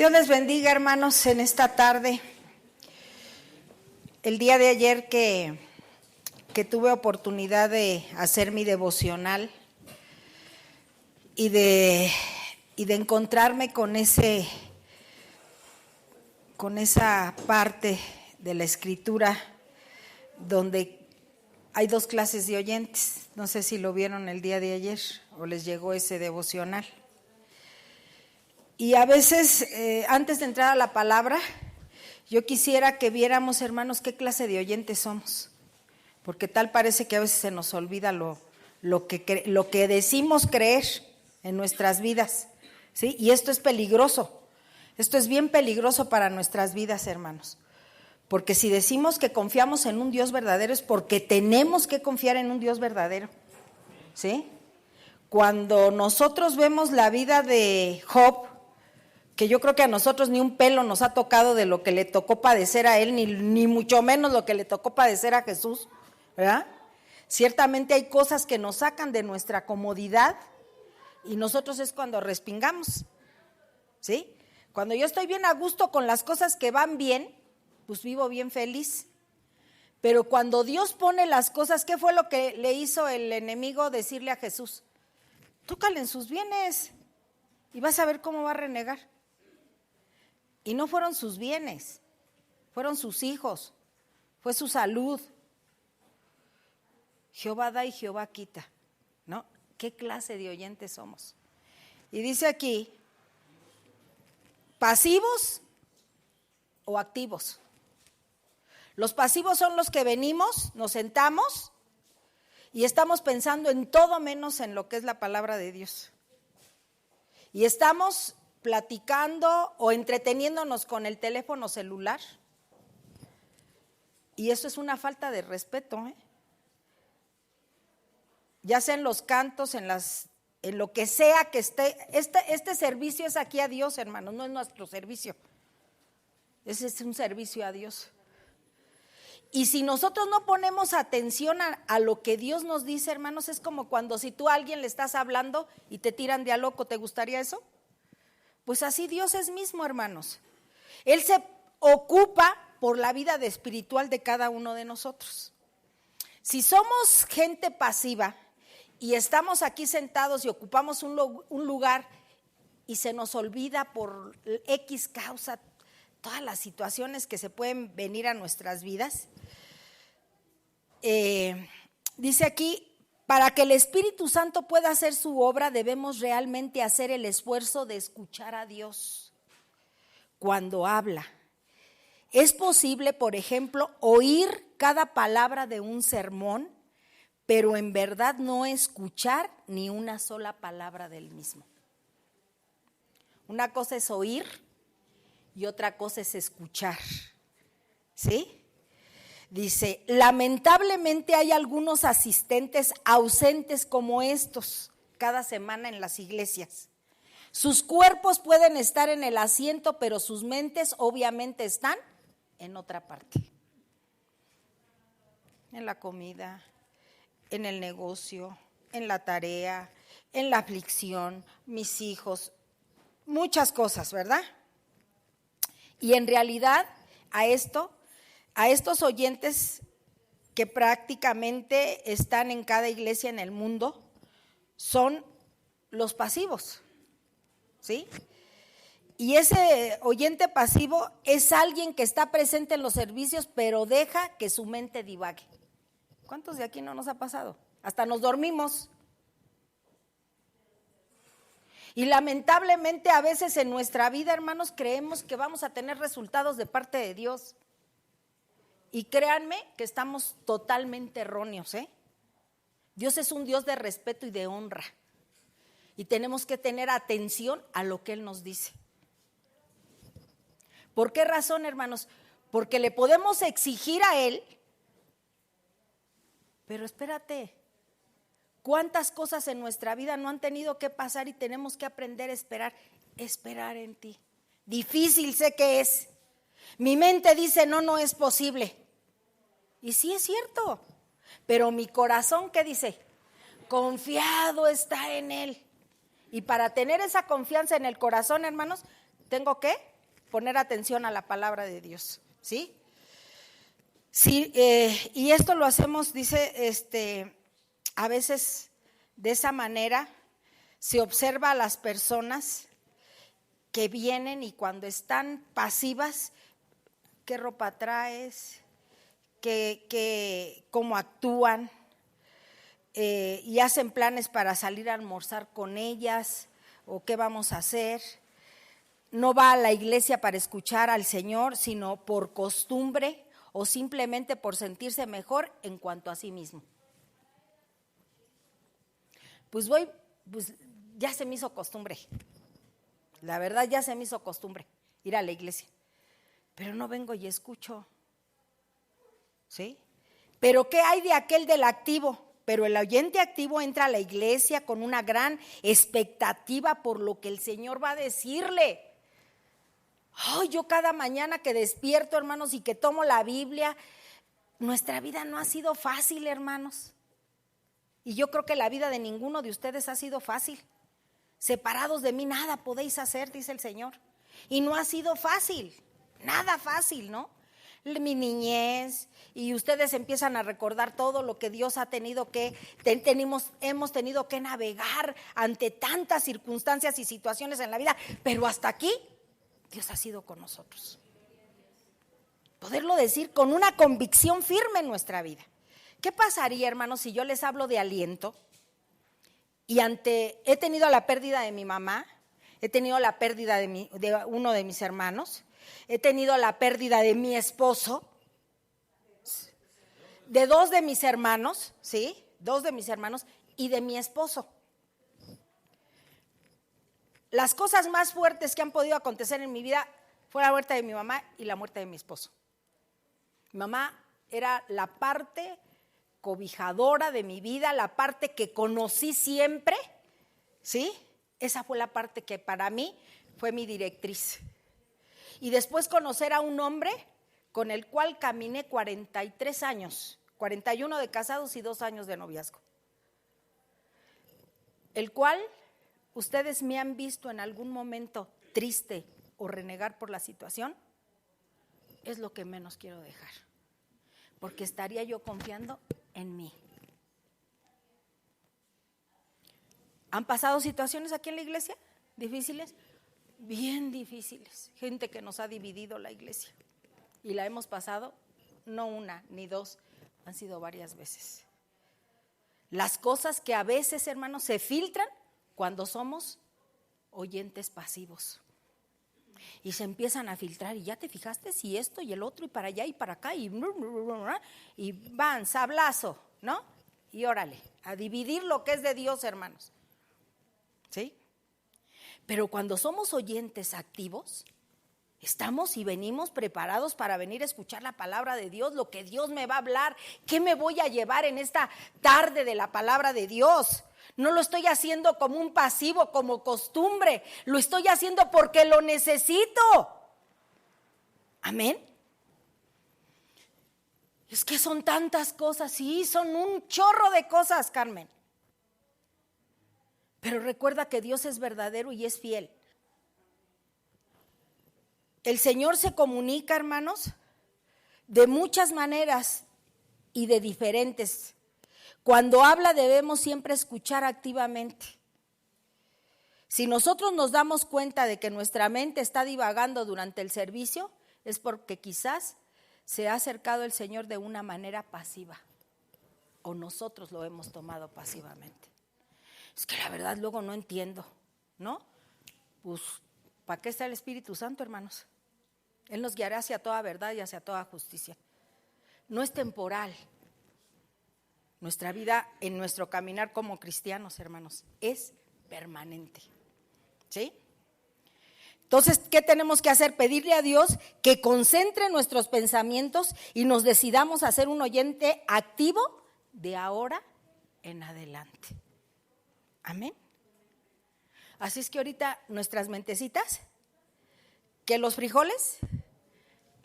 Dios les bendiga, hermanos, en esta tarde. El día de ayer que tuve oportunidad de hacer mi devocional y de encontrarme con esa parte de la Escritura donde hay dos clases de oyentes. No sé si lo vieron el día de ayer o les llegó ese devocional. Y a veces, antes de entrar a la palabra, yo quisiera que viéramos, hermanos, qué clase de oyentes somos. Porque tal parece que a veces se nos olvida lo que decimos creer en nuestras vidas, ¿sí? Y esto es peligroso. Esto es bien peligroso para nuestras vidas, hermanos. Porque si decimos que confiamos en un Dios verdadero es porque tenemos que confiar en un Dios verdadero, ¿sí? Cuando nosotros vemos la vida de Job, que yo creo que a nosotros ni un pelo nos ha tocado de lo que le tocó padecer a él, ni mucho menos lo que le tocó padecer a Jesús, ¿verdad? Ciertamente hay cosas que nos sacan de nuestra comodidad y nosotros es cuando respingamos, ¿sí? Cuando yo estoy bien a gusto con las cosas que van bien, pues vivo bien feliz. Pero cuando Dios pone las cosas, ¿qué fue lo que le hizo el enemigo decirle a Jesús? Tócale en sus bienes y vas a ver cómo va a renegar. Y no fueron sus bienes, fueron sus hijos, fue su salud. Jehová da y Jehová quita, ¿no? ¿Qué clase de oyentes somos? Y dice aquí, ¿pasivos o activos? Los pasivos son los que venimos, nos sentamos y estamos pensando en todo menos en lo que es la palabra de Dios. Y estamos platicando o entreteniéndonos con el teléfono celular. Y eso es una falta de respeto, ya sea en los cantos, en lo que sea que esté. Este servicio es aquí a Dios, hermanos, no es nuestro servicio. Ese es un servicio a Dios. Y si nosotros no ponemos atención a lo que Dios nos dice, hermanos, es como cuando si tú a alguien le estás hablando y te tiran de a loco, ¿te gustaría eso? Pues así Dios es mismo, hermanos. Él se ocupa por la vida espiritual de cada uno de nosotros. Si somos gente pasiva y estamos aquí sentados y ocupamos un lugar y se nos olvida por X causa todas las situaciones que se pueden venir a nuestras vidas, dice aquí, para que el Espíritu Santo pueda hacer su obra, debemos realmente hacer el esfuerzo de escuchar a Dios cuando habla. Es posible, por ejemplo, oír cada palabra de un sermón, pero en verdad no escuchar ni una sola palabra del mismo. Una cosa es oír y otra cosa es escuchar, ¿sí? Dice, lamentablemente hay algunos asistentes ausentes como estos cada semana en las iglesias. Sus cuerpos pueden estar en el asiento, pero sus mentes obviamente están en otra parte. En la comida, en el negocio, en la tarea, en la aflicción, mis hijos, muchas cosas, ¿verdad? Y en realidad a estos oyentes que prácticamente están en cada iglesia en el mundo, son los pasivos, ¿sí? Y ese oyente pasivo es alguien que está presente en los servicios, pero deja que su mente divague. ¿Cuántos de aquí no nos ha pasado? Hasta nos dormimos. Y lamentablemente a veces en nuestra vida, hermanos, creemos que vamos a tener resultados de parte de Dios. Y créanme que estamos totalmente erróneos, Dios es un Dios de respeto y de honra. Y tenemos que tener atención a lo que Él nos dice. ¿Por qué razón, hermanos? Porque le podemos exigir a Él, pero espérate, ¿cuántas cosas en nuestra vida no han tenido que pasar y tenemos que aprender a esperar en ti? Difícil sé que es. Mi mente dice, no es posible. Y sí es cierto, pero mi corazón, ¿qué dice? Confiado está en Él. Y para tener esa confianza en el corazón, hermanos, ¿tengo qué? poner atención a la palabra de Dios, ¿sí? Sí, y esto lo hacemos, dice, a veces de esa manera se observa a las personas que vienen y cuando están pasivas, ¿qué ropa traes? ¿Cómo actúan? Y hacen planes para salir a almorzar con ellas o qué vamos a hacer. No va a la iglesia para escuchar al Señor, sino por costumbre o simplemente por sentirse mejor en cuanto a sí mismo. Pues ya se me hizo costumbre. La verdad ya se me hizo costumbre ir a la iglesia. Pero no vengo y escucho. ¿Sí? Pero ¿qué hay de aquel del activo? Pero el oyente activo entra a la iglesia con una gran expectativa por lo que el Señor va a decirle. Ay, yo cada mañana que despierto, hermanos, y que tomo la Biblia, nuestra vida no ha sido fácil, hermanos. Y yo creo que la vida de ninguno de ustedes ha sido fácil. Separados de mí nada podéis hacer, dice el Señor. Y no ha sido fácil, nada fácil, ¿no? Mi niñez, y ustedes empiezan a recordar todo lo que Dios ha tenido que, hemos tenido que navegar ante tantas circunstancias y situaciones en la vida, pero hasta aquí Dios ha sido con nosotros. Poderlo decir con una convicción firme en nuestra vida. ¿Qué pasaría, hermanos, si yo les hablo de aliento? Y he tenido la pérdida de mi mamá, he tenido la pérdida de uno de mis hermanos, he tenido la pérdida de mi esposo, de dos de mis hermanos, ¿sí? Dos de mis hermanos y de mi esposo. Las cosas más fuertes que han podido acontecer en mi vida fue la muerte de mi mamá y la muerte de mi esposo. Mi mamá era la parte cobijadora de mi vida, la parte que conocí siempre, ¿sí? Esa fue la parte que para mí fue mi directriz. Y después conocer a un hombre con el cual caminé 43 años, 41 de casados y 2 años de noviazgo. El cual ustedes me han visto en algún momento triste o renegar por la situación, es lo que menos quiero dejar, porque estaría yo confiando en mí. ¿Han pasado situaciones aquí en la iglesia difíciles? Bien difíciles, gente que nos ha dividido la iglesia y la hemos pasado no una ni dos, han sido varias veces. Las cosas que a veces, hermanos, se filtran cuando somos oyentes pasivos y se empiezan a filtrar y ya te fijaste si esto y el otro y para allá y para acá y van, sablazo, ¿no? Y órale, a dividir lo que es de Dios, hermanos, ¿sí? Pero cuando somos oyentes activos, estamos y venimos preparados para venir a escuchar la palabra de Dios, lo que Dios me va a hablar, qué me voy a llevar en esta tarde de la palabra de Dios. No lo estoy haciendo como un pasivo, como costumbre, lo estoy haciendo porque lo necesito. Amén. Es que son tantas cosas, sí, son un chorro de cosas, Carmen. Pero recuerda que Dios es verdadero y es fiel. El Señor se comunica, hermanos, de muchas maneras y de diferentes. Cuando habla debemos siempre escuchar activamente. Si nosotros nos damos cuenta de que nuestra mente está divagando durante el servicio, es porque quizás se ha acercado el Señor de una manera pasiva o nosotros lo hemos tomado pasivamente. Es que la verdad luego no entiendo, ¿no? Pues, ¿para qué está el Espíritu Santo, hermanos? Él nos guiará hacia toda verdad y hacia toda justicia. No es temporal. Nuestra vida en nuestro caminar como cristianos, hermanos, es permanente. ¿Sí? Entonces, ¿qué tenemos que hacer? Pedirle a Dios que concentre nuestros pensamientos y nos decidamos a ser un oyente activo de ahora en adelante. Amén. Así es que ahorita nuestras mentecitas, que los frijoles,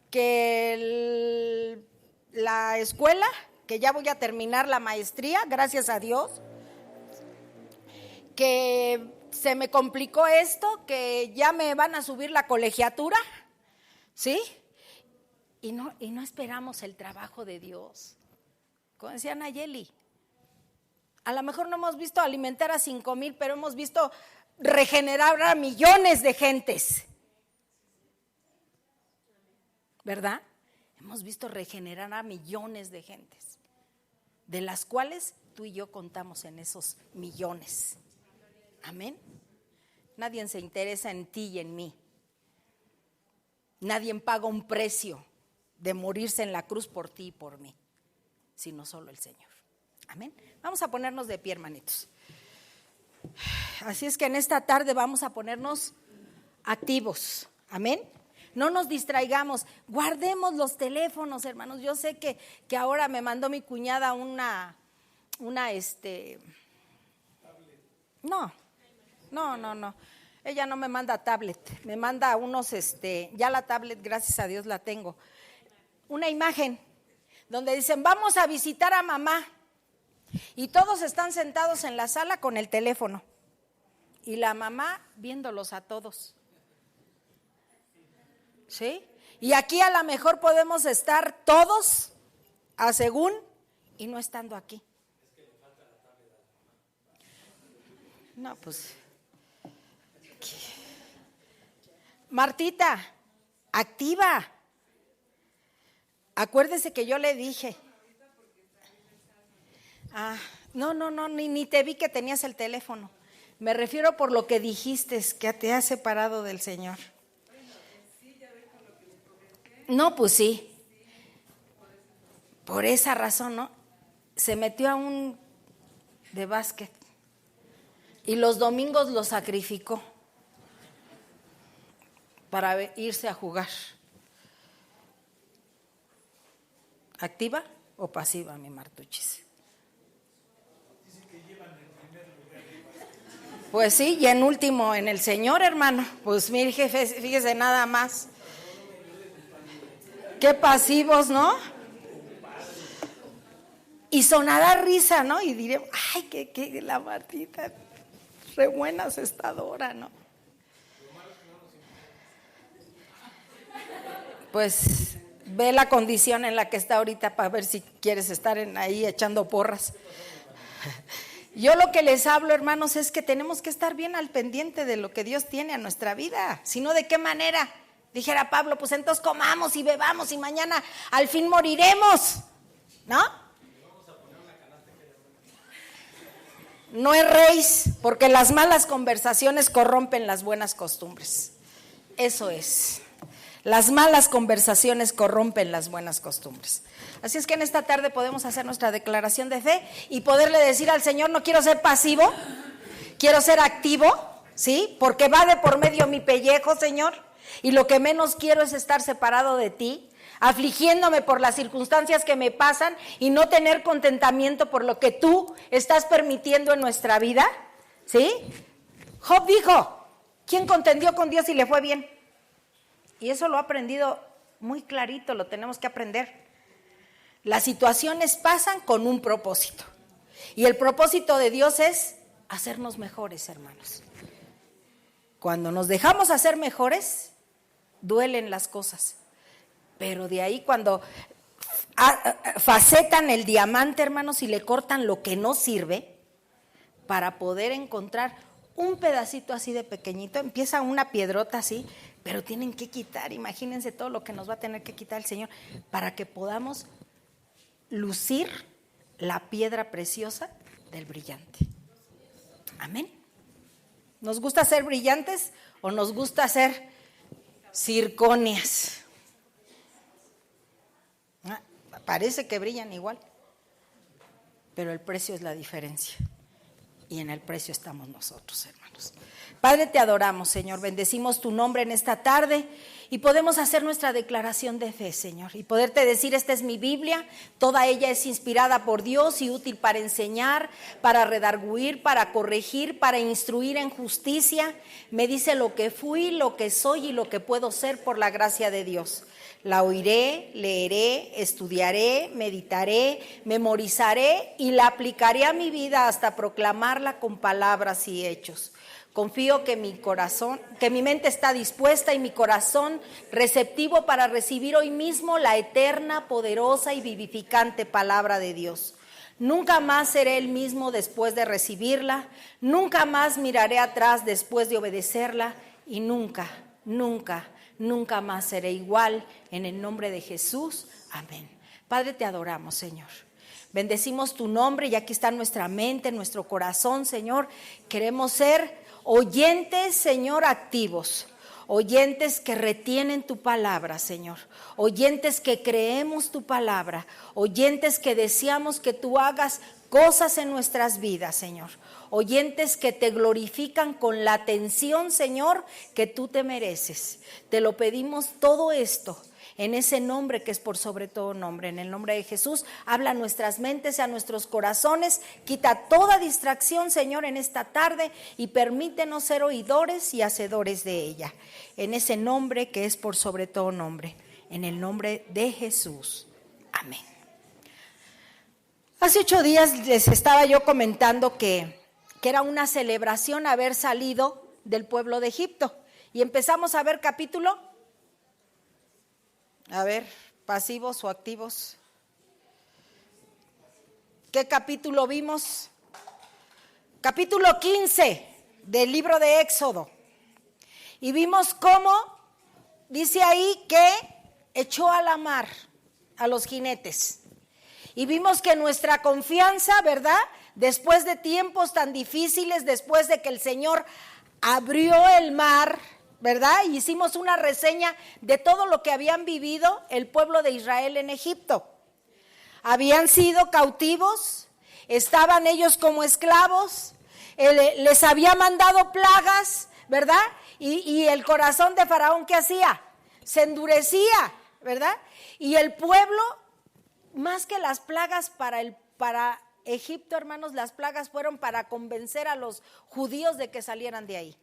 que la escuela, que ya voy a terminar la maestría, gracias a Dios, que se me complicó esto, que ya me van a subir la colegiatura, ¿Sí? Y no esperamos el trabajo de Dios. Como decía Nayeli, a lo mejor no hemos visto alimentar a 5,000, pero hemos visto regenerar a millones de gentes. ¿Verdad? Hemos visto regenerar a millones de gentes, de las cuales tú y yo contamos en esos millones. Amén. Nadie se interesa en ti y en mí. Nadie paga un precio de morirse en la cruz por ti y por mí, sino solo el Señor. Amén. Vamos a ponernos de pie, hermanitos. Así es que en esta tarde vamos a ponernos activos. Amén. No nos distraigamos, guardemos los teléfonos, hermanos. Yo sé que ahora me mandó mi cuñada una No. Ella no me manda tablet, me manda unos, ya la tablet, gracias a Dios la tengo. Una imagen donde dicen, vamos a visitar a mamá. Y todos están sentados en la sala con el teléfono. Y la mamá viéndolos a todos. ¿Sí? Y aquí a lo mejor podemos estar todos a según y no estando aquí. No, pues. Martita, activa. Acuérdese que yo le dije. No, ni te vi que tenías el teléfono. Me refiero por lo que dijiste, que te has separado del Señor. No, pues sí. Por esa razón, ¿no? Se metió a un de básquet y los domingos lo sacrificó para irse a jugar. ¿Activa o pasiva, mi Martuchis? Pues sí, y en último en el Señor, hermano. Pues mire, jefe, fíjese nada más. Qué pasivos, ¿no? Y sonará risa, ¿no? Y diré, ay, que la Martita, re buena asestadora, ¿no? Pues ve la condición en la que está ahorita para ver si quieres estar ahí echando porras. Yo lo que les hablo, hermanos, es que tenemos que estar bien al pendiente de lo que Dios tiene a nuestra vida. Si no, ¿de qué manera? Dijera Pablo, pues entonces comamos y bebamos y mañana al fin moriremos, ¿no? No erréis, porque las malas conversaciones corrompen las buenas costumbres. Eso es. Las malas conversaciones corrompen las buenas costumbres. Así es que en esta tarde podemos hacer nuestra declaración de fe y poderle decir al Señor, no quiero ser pasivo, quiero ser activo, ¿sí? Porque va de por medio mi pellejo, Señor, y lo que menos quiero es estar separado de ti, afligiéndome por las circunstancias que me pasan y no tener contentamiento por lo que tú estás permitiendo en nuestra vida, ¿sí? Job dijo, ¿quién contendió con Dios y le fue bien? Y eso lo ha aprendido muy clarito, lo tenemos que aprender. Las situaciones pasan con un propósito. Y el propósito de Dios es hacernos mejores, hermanos. Cuando nos dejamos hacer mejores, duelen las cosas. Pero de ahí cuando facetan el diamante, hermanos, y le cortan lo que no sirve, para poder encontrar un pedacito así de pequeñito, empieza una piedrota así, pero tienen que quitar, imagínense todo lo que nos va a tener que quitar el Señor para que podamos lucir la piedra preciosa del brillante. Amén. ¿Nos gusta ser brillantes o nos gusta ser circonias? Parece que brillan igual, pero el precio es la diferencia. Y en el precio estamos nosotros, hermanos. Padre, te adoramos, Señor. Bendecimos tu nombre en esta tarde y podemos hacer nuestra declaración de fe, Señor. Y poderte decir, esta es mi Biblia. Toda ella es inspirada por Dios y útil para enseñar, para redarguir, para corregir, para instruir en justicia. Me dice lo que fui, lo que soy y lo que puedo ser por la gracia de Dios. La oiré, leeré, estudiaré, meditaré, memorizaré y la aplicaré a mi vida hasta proclamarla con palabras y hechos. Confío que mi mente está dispuesta y mi corazón corazón receptivo para recibir hoy mismo la eterna, poderosa y vivificante palabra de Dios. Nunca más seré el mismo después de recibirla, nunca más miraré atrás después de obedecerla y nunca más seré igual. En el nombre de Jesús, amén. Padre, te adoramos, Señor. Bendecimos tu nombre y aquí está nuestra mente, nuestro corazón, Señor. Queremos ser oyentes, Señor, activos. Oyentes que retienen tu palabra, Señor. Oyentes que creemos tu palabra. Oyentes que deseamos que tú hagas cosas en nuestras vidas, Señor. Oyentes que te glorifican con la atención, Señor, que tú te mereces. Te lo pedimos todo esto en ese nombre que es por sobre todo nombre, en el nombre de Jesús. Habla a nuestras mentes, a nuestros corazones, quita toda distracción, Señor, en esta tarde y permítenos ser oidores y hacedores de ella, en ese nombre que es por sobre todo nombre, en el nombre de Jesús, amén. Hace 8 días les estaba yo comentando que era una celebración haber salido del pueblo de Egipto y empezamos a ver capítulo. A ver, pasivos o activos. ¿Qué capítulo vimos? Capítulo 15 del libro de Éxodo. Y vimos cómo, dice ahí que echó a la mar a los jinetes. Y vimos que nuestra confianza, ¿verdad? Después de tiempos tan difíciles, después de que el Señor abrió el mar, ¿verdad? Y hicimos una reseña de todo lo que habían vivido el pueblo de Israel en Egipto. Habían sido cautivos, estaban ellos como esclavos, les había mandado plagas, ¿verdad? Y el corazón de Faraón, ¿qué hacía? Se endurecía, ¿verdad? Y el pueblo, más que las plagas para Egipto, hermanos, las plagas fueron para convencer a los judíos de que salieran de ahí.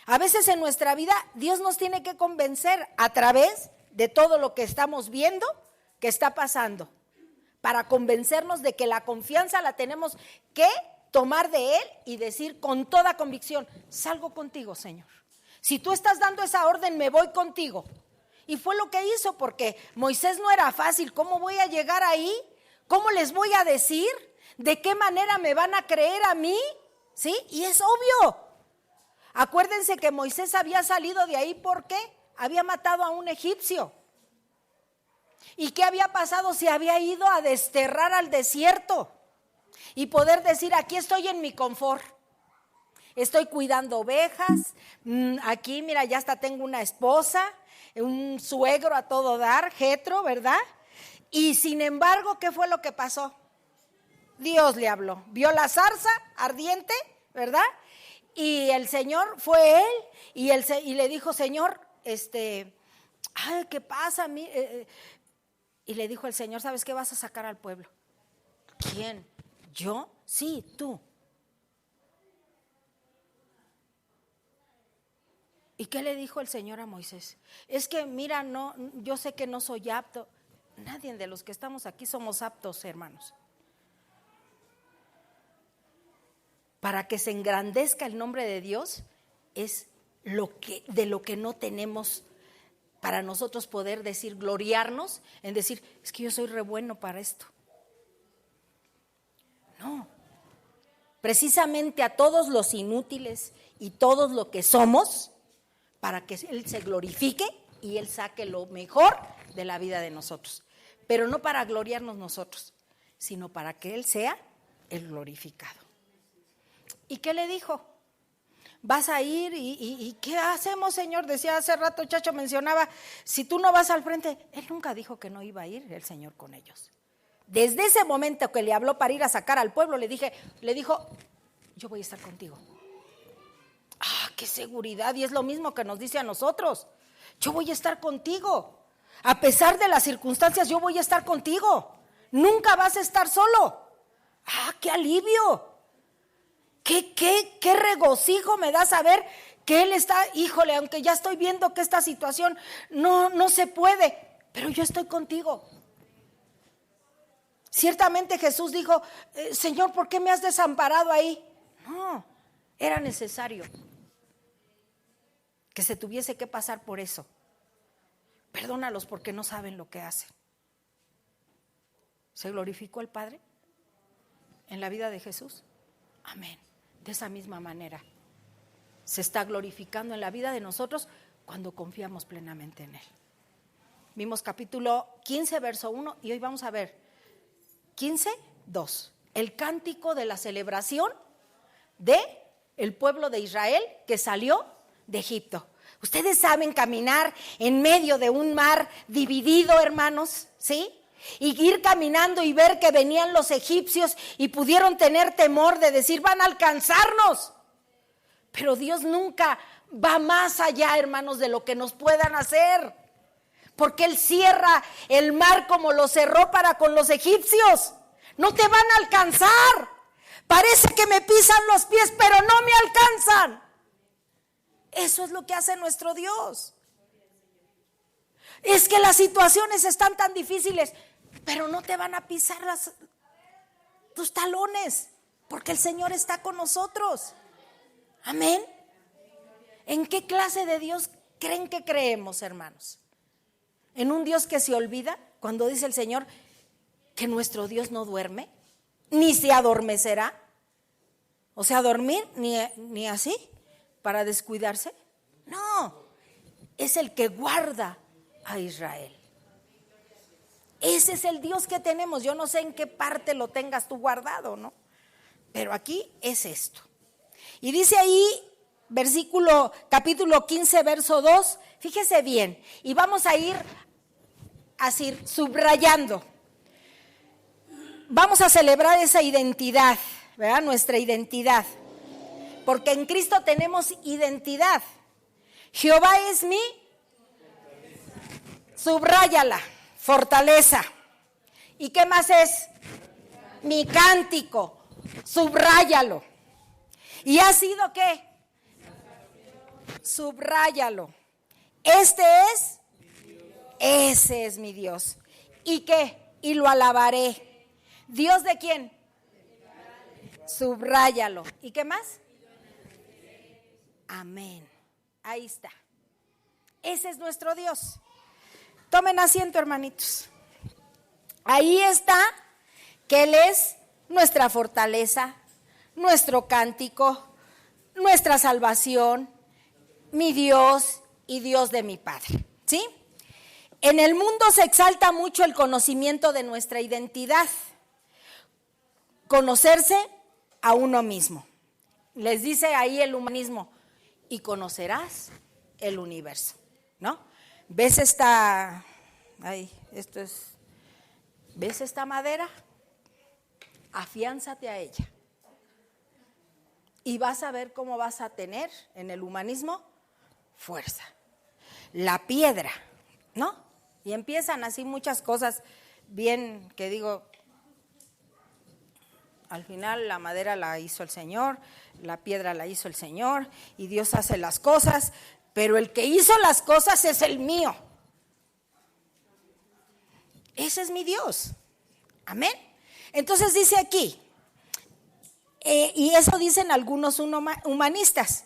A veces en nuestra vida Dios nos tiene que convencer a través de todo lo que estamos viendo que está pasando, para convencernos de que la confianza la tenemos que tomar de Él y decir con toda convicción: salgo contigo, Señor. Si tú estás dando esa orden, me voy contigo. Y fue lo que hizo, porque Moisés no era fácil. ¿Cómo voy a llegar ahí? ¿Cómo les voy a decir? ¿De qué manera me van a creer a mí? ¿Sí? Y es obvio. Acuérdense que Moisés había salido de ahí porque había matado a un egipcio. ¿Y qué había pasado? Se había ido a desterrar al desierto y poder decir: aquí estoy en mi confort. Estoy cuidando ovejas, aquí mira, ya hasta tengo una esposa, un suegro a todo dar, Jetro, ¿verdad? Y sin embargo, ¿qué fue lo que pasó? Dios le habló, vio la zarza ardiente, ¿verdad? Y el Señor fue él y le dijo: Señor, ay, ¿qué pasa? Y le dijo el Señor: ¿sabes qué? Vas a sacar al pueblo. ¿Quién? ¿Yo? Sí, tú. ¿Y qué le dijo el Señor a Moisés? Es que mira, no, yo sé que no soy apto. Nadie de los que estamos aquí somos aptos, hermanos. Para que se engrandezca el nombre de Dios es de lo que no tenemos para nosotros poder decir, gloriarnos en decir: es que yo soy re bueno para esto. No, precisamente a todos los inútiles y todos lo que somos, para que Él se glorifique y Él saque lo mejor de la vida de nosotros, pero no para gloriarnos nosotros, sino para que Él sea el glorificado. ¿Y qué le dijo? Vas a ir y ¿qué hacemos, Señor? Decía hace rato, Chacho mencionaba, si tú no vas al frente. Él nunca dijo que no iba a ir el Señor con ellos. Desde ese momento que le habló para ir a sacar al pueblo, le dijo: yo voy a estar contigo. ¡Ah, qué seguridad! Y es lo mismo que nos dice a nosotros: yo voy a estar contigo. A pesar de las circunstancias, yo voy a estar contigo. Nunca vas a estar solo. ¡Ah, qué alivio! ¿Qué regocijo me da saber que Él está? Híjole, aunque ya estoy viendo que esta situación no se puede, pero yo estoy contigo. Ciertamente Jesús dijo: Señor, ¿por qué me has desamparado ahí? No, era necesario. que se tuviese que pasar por eso. Perdónalos porque no saben lo que hacen. ¿Se glorificó el Padre en la vida de Jesús? Amén. De esa misma manera se está glorificando en la vida de nosotros cuando confiamos plenamente en Él. Vimos capítulo 15, verso 1, y hoy vamos a ver 15, 2. El cántico de la celebración de el pueblo de Israel que salió de Egipto. Ustedes saben caminar en medio de un mar dividido, hermanos, ¿sí? Y ir caminando y ver que venían los egipcios y pudieron tener temor de decir, van a alcanzarnos. Pero Dios nunca va más allá, hermanos, de lo que nos puedan hacer. Porque Él cierra el mar como lo cerró para con los egipcios. No te van a alcanzar. Parece que me pisan los pies, pero no me alcanzan. Eso es lo que hace nuestro Dios. Es que las situaciones están tan difíciles, pero no te van a pisar tus talones, porque el Señor está con nosotros. Amén. ¿En qué clase de Dios creen que creemos, hermanos? ¿En un Dios que se olvida cuando dice el Señor que nuestro Dios no duerme, ni se adormecerá? O sea, dormir ni así para descuidarse. No, es el que guarda a Israel. Ese es el Dios que tenemos. Yo no sé en qué parte lo tengas tú guardado, ¿no? Pero aquí es esto. Y dice ahí, capítulo 15, verso 2, fíjese bien, y vamos a ir así subrayando. Vamos a celebrar esa identidad, ¿verdad? Nuestra identidad. Porque en Cristo tenemos identidad. Jehová es mi, subráyala, fortaleza. ¿Y qué más es? Mi cántico, subráyalo. ¿Y ha sido qué? Subráyalo. Ese es mi Dios. ¿Y qué? Y lo alabaré. ¿Dios de quién? Subráyalo. ¿Y qué más? Amén. Ahí está. Ese es nuestro Dios. Tomen asiento, hermanitos. Ahí está que Él es nuestra fortaleza, nuestro cántico, nuestra salvación, mi Dios y Dios de mi Padre. ¿Sí? En el mundo se exalta mucho el conocimiento de nuestra identidad. Conocerse a uno mismo. Les dice ahí el humanismo, y conocerás el universo, ¿no? ¿Ves esta? ¿Ves esta madera? Afiánzate a ella. Y vas a ver cómo vas a tener en el humanismo fuerza. La piedra, ¿no? Y empiezan así muchas cosas bien, que digo, al final la madera la hizo el Señor, la piedra la hizo el Señor, y Dios hace las cosas, pero el que hizo las cosas es el mío. Ese es mi Dios. Amén. Entonces dice aquí, y eso dicen algunos humanistas,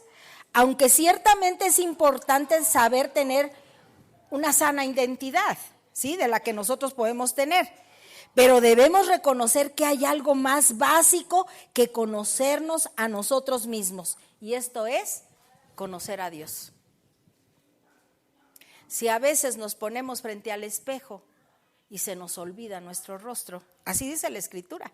aunque ciertamente es importante saber tener una sana identidad, ¿sí? De la que nosotros podemos tener. Pero debemos reconocer que hay algo más básico que conocernos a nosotros mismos. Y esto es conocer a Dios. Si a veces nos ponemos frente al espejo y se nos olvida nuestro rostro, así dice la Escritura,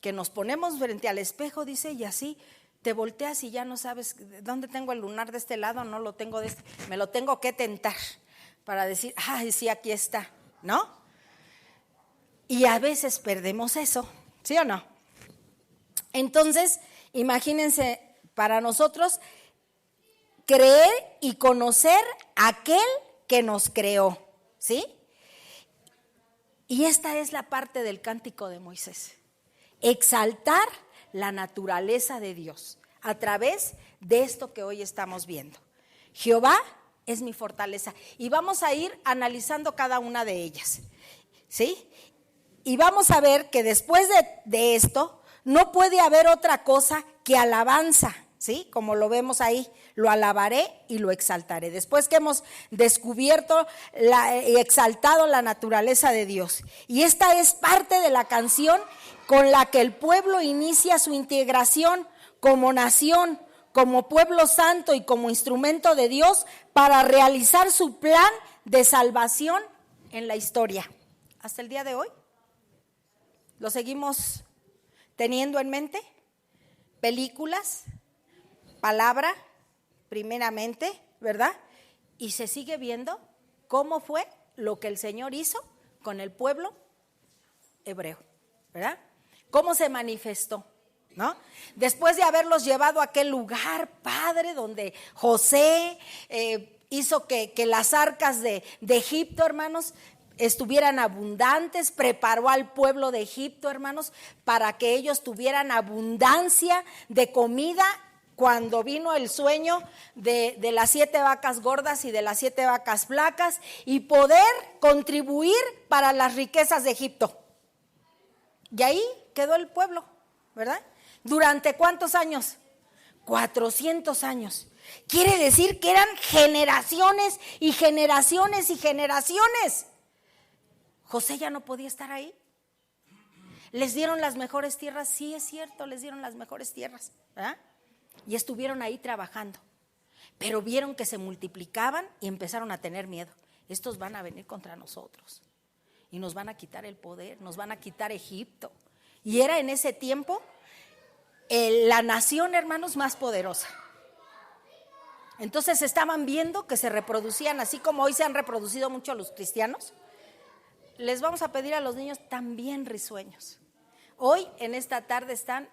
que nos ponemos frente al espejo, dice, y así te volteas y ya no sabes dónde tengo el lunar de este lado, no lo tengo de este, me lo tengo que tentar para decir, ay, sí, aquí está, ¿no? Y a veces perdemos eso, ¿sí o no? Entonces, imagínense, para nosotros, creer y conocer a aquel que nos creó, ¿sí? Y esta es la parte del cántico de Moisés. Exaltar la naturaleza de Dios a través de esto que hoy estamos viendo. Jehová es mi fortaleza. Y vamos a ir analizando cada una de ellas, ¿sí? Y vamos a ver que después de esto no puede haber otra cosa que alabanza ¿sí? Como lo vemos ahí, lo alabaré y lo exaltaré. Después que hemos descubierto y exaltado la naturaleza de Dios. Y esta es parte de la canción con la que el pueblo inicia su integración como nación, como pueblo santo y como instrumento de Dios para realizar su plan de salvación en la historia. Hasta el día de hoy, ¿lo seguimos teniendo en mente? Películas, palabra, primeramente, ¿verdad? Y se sigue viendo cómo fue lo que el Señor hizo con el pueblo hebreo, ¿verdad? Cómo se manifestó, ¿no? Después de haberlos llevado a aquel lugar, Padre, donde José hizo que las arcas de Egipto, hermanos, estuvieran abundantes, preparó al pueblo de Egipto, hermanos, para que ellos tuvieran abundancia de comida. Cuando vino el sueño de las 7 vacas gordas y de las 7 vacas flacas, y poder contribuir para las riquezas de Egipto. Y ahí quedó el pueblo, ¿verdad? ¿Durante cuántos años? 400 años. Quiere decir que eran generaciones y generaciones y generaciones. José ya no podía estar ahí. ¿Les dieron las mejores tierras? Sí, es cierto, les dieron las mejores tierras, ¿verdad? Y estuvieron ahí trabajando. Pero vieron que se multiplicaban y empezaron a tener miedo. Estos van a venir contra nosotros y nos van a quitar el poder, nos van a quitar Egipto. Y era en ese tiempo la nación, hermanos, más poderosa. Entonces estaban viendo que se reproducían, así como hoy se han reproducido mucho los cristianos. Les vamos a pedir a los niños también risueños. Hoy en esta tarde están,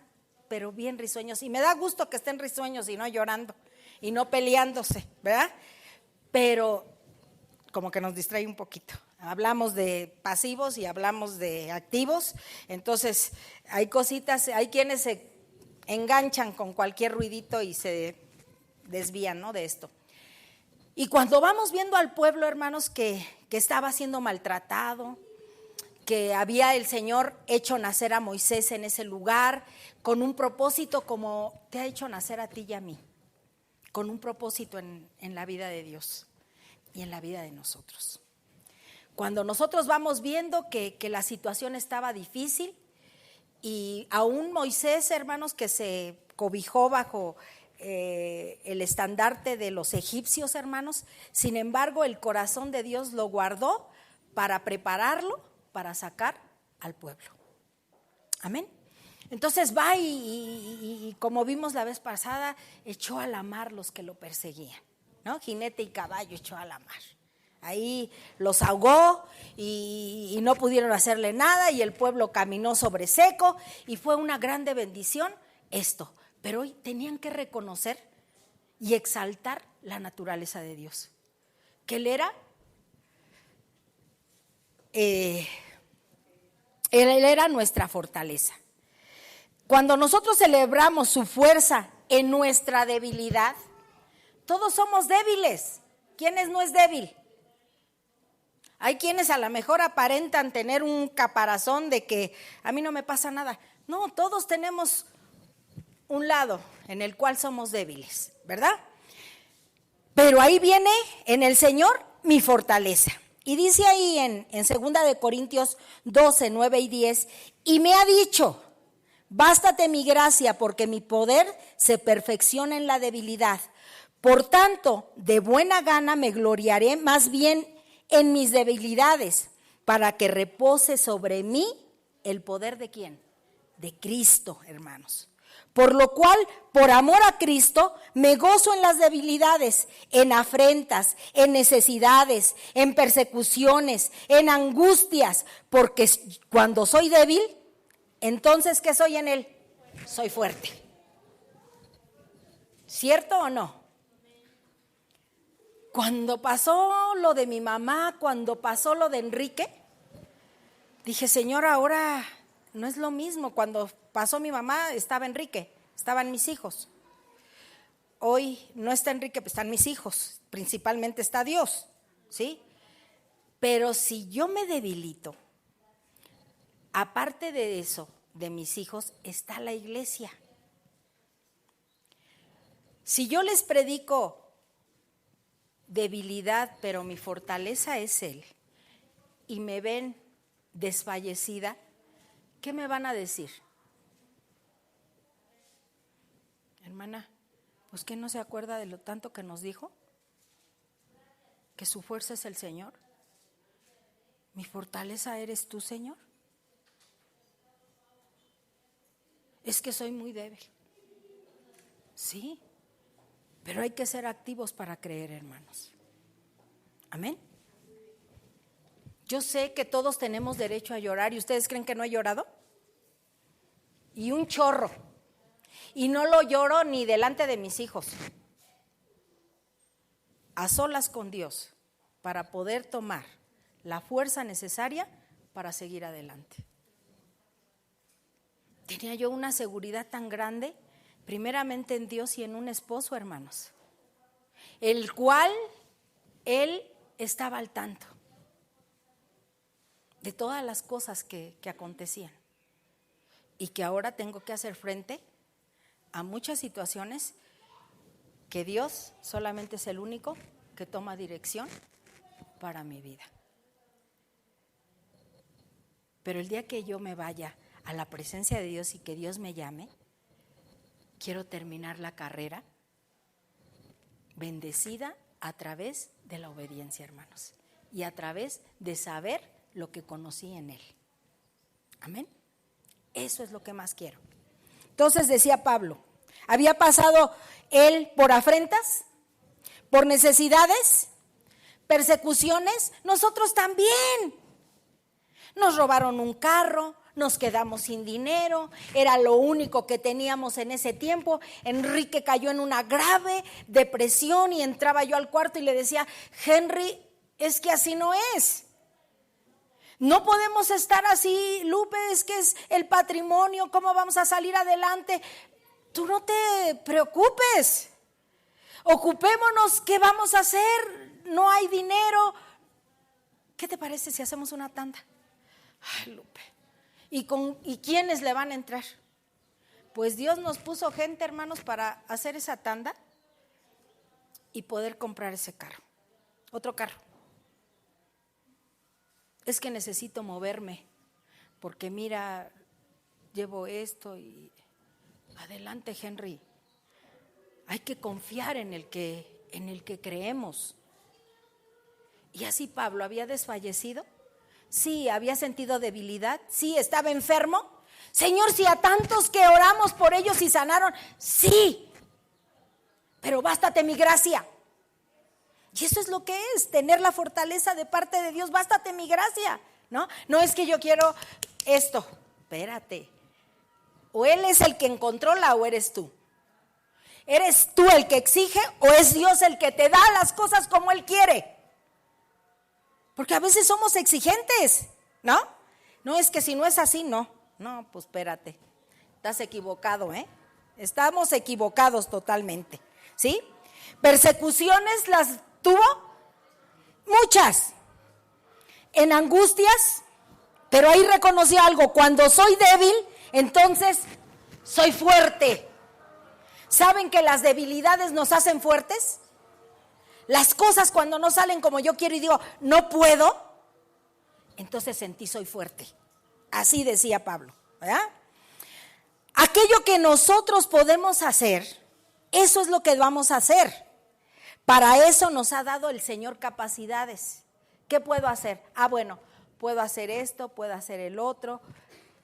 pero bien risueños. Y me da gusto que estén risueños y no llorando y no peleándose, ¿verdad? Pero como que nos distrae un poquito. Hablamos de pasivos y hablamos de activos. Entonces hay cositas, hay quienes se enganchan con cualquier ruidito y se desvían, ¿no?, de esto. Y cuando vamos viendo al pueblo, hermanos, que estaba siendo maltratado, que había el Señor hecho nacer a Moisés en ese lugar, con un propósito como te ha hecho nacer a ti y a mí, con un propósito en la vida de Dios y en la vida de nosotros. Cuando nosotros vamos viendo que la situación estaba difícil, y aún Moisés, hermanos, que se cobijó bajo el estandarte de los egipcios, hermanos, sin embargo el corazón de Dios lo guardó para prepararlo para sacar al pueblo. Amén. Entonces va y como vimos la vez pasada, echó a la mar los que lo perseguían, ¿no? Jinete y caballo echó a la mar. Ahí los ahogó y no pudieron hacerle nada, y el pueblo caminó sobre seco, y fue una grande bendición esto. Pero hoy tenían que reconocer y exaltar la naturaleza de Dios, que Él era nuestra fortaleza. Cuando nosotros celebramos su fuerza en nuestra debilidad, todos somos débiles. ¿Quién no es débil? Hay quienes a lo mejor aparentan tener un caparazón de que a mí no me pasa nada. No, todos tenemos un lado en el cual somos débiles, ¿verdad? Pero ahí viene en el Señor mi fortaleza. Y dice ahí en 2 de Corintios 12, 9 y 10, y me ha dicho, bástate mi gracia, porque mi poder se perfecciona en la debilidad. Por tanto, de buena gana me gloriaré más bien en mis debilidades, para que repose sobre mí el poder ¿de quién? De Cristo, hermanos. Por lo cual, por amor a Cristo, me gozo en las debilidades, en afrentas, en necesidades, en persecuciones, en angustias, porque cuando soy débil, entonces ¿qué soy en Él? Soy fuerte. ¿Cierto o no? Cuando pasó lo de mi mamá, cuando pasó lo de Enrique, dije, Señor, ahora no es lo mismo. Cuando pasó mi mamá estaba Enrique, estaban mis hijos. Hoy no está Enrique, pues están mis hijos, principalmente está Dios, ¿sí? Pero si yo me debilito, aparte de eso, de mis hijos, está la iglesia. Si yo les predico debilidad, pero mi fortaleza es Él, y me ven desfallecida, ¿qué me van a decir? Hermana, pues ¿qué no se acuerda de lo tanto que nos dijo? Que su fuerza es el Señor. ¿Mi fortaleza eres tú, Señor? Es que soy muy débil. Sí, pero hay que ser activos para creer, hermanos. Amén. Yo sé que todos tenemos derecho a llorar, ¿y ustedes creen que no he llorado? Y un chorro. Y no lo lloro ni delante de mis hijos. A solas con Dios, para poder tomar la fuerza necesaria para seguir adelante. Tenía yo una seguridad tan grande, primeramente en Dios y en un esposo, hermanos, el cual Él estaba al tanto de todas las cosas que acontecían, y que ahora tengo que hacer frente a muchas situaciones que Dios solamente es el único que toma dirección para mi vida. Pero el día que yo me vaya a la presencia de Dios y que Dios me llame, quiero terminar la carrera bendecida a través de la obediencia, hermanos, y a través de saber lo que conocí en Él. Amén. Eso es lo que más quiero. Entonces decía Pablo, había pasado él por afrentas, por necesidades, persecuciones, nosotros también. Nos robaron un carro, nos quedamos sin dinero, era lo único que teníamos en ese tiempo. Enrique cayó en una grave depresión y entraba yo al cuarto y le decía, Henry, es que así no es. No podemos estar así, Lupe, es que es el patrimonio, ¿cómo vamos a salir adelante? Tú no te preocupes, ocupémonos, ¿qué vamos a hacer? No hay dinero. ¿Qué te parece si hacemos una tanda? Ay, Lupe, ¿y quiénes le van a entrar? Pues Dios nos puso gente, hermanos, para hacer esa tanda y poder comprar ese carro, otro carro. Es que necesito moverme, porque mira, llevo esto y adelante, Henry. Hay que confiar en el que creemos. Y así Pablo había desfallecido. Sí, había sentido debilidad. Sí, estaba enfermo. Señor, si a tantos que oramos por ellos y sanaron, sí, pero bástate mi gracia. Y eso es lo que es, tener la fortaleza de parte de Dios, bástate mi gracia, ¿no? No es que yo quiero esto, espérate. O Él es el que controla o eres tú. ¿Eres tú el que exige o es Dios el que te da las cosas como Él quiere? Porque a veces somos exigentes, ¿no? No, es que si no es así, no, pues espérate, estás equivocado, ¿eh? Estamos equivocados totalmente, ¿sí? Persecuciones las tuvo muchas, en angustias, pero ahí reconoció algo, cuando soy débil, entonces soy fuerte. ¿Saben que las debilidades nos hacen fuertes? Las cosas cuando no salen como yo quiero y digo, no puedo, entonces en ti soy fuerte. Así decía Pablo, ¿verdad? Aquello que nosotros podemos hacer, eso es lo que vamos a hacer. Para eso nos ha dado el Señor capacidades. ¿Qué puedo hacer? Bueno, puedo hacer esto, puedo hacer el otro,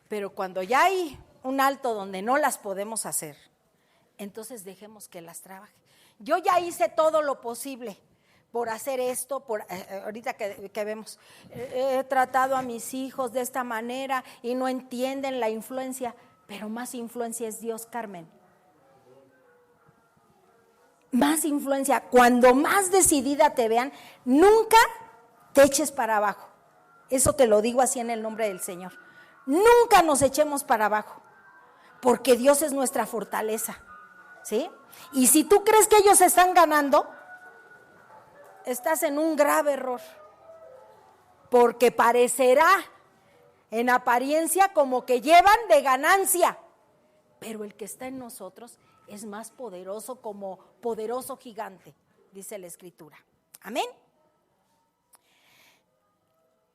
pero cuando ya hay un alto donde no las podemos hacer, entonces dejemos que las trabaje. Yo ya hice todo lo posible por hacer esto, ahorita que vemos, he tratado a mis hijos de esta manera y no entienden la influencia, pero más influencia es Dios, Carmen. Más influencia, cuando más decidida te vean, nunca te eches para abajo. Eso te lo digo así en el nombre del Señor. Nunca nos echemos para abajo, porque Dios es nuestra fortaleza, ¿sí? Y si tú crees que ellos están ganando, estás en un grave error, porque parecerá en apariencia como que llevan de ganancia, pero el que está en nosotros es más poderoso como poderoso gigante, dice la Escritura. Amén.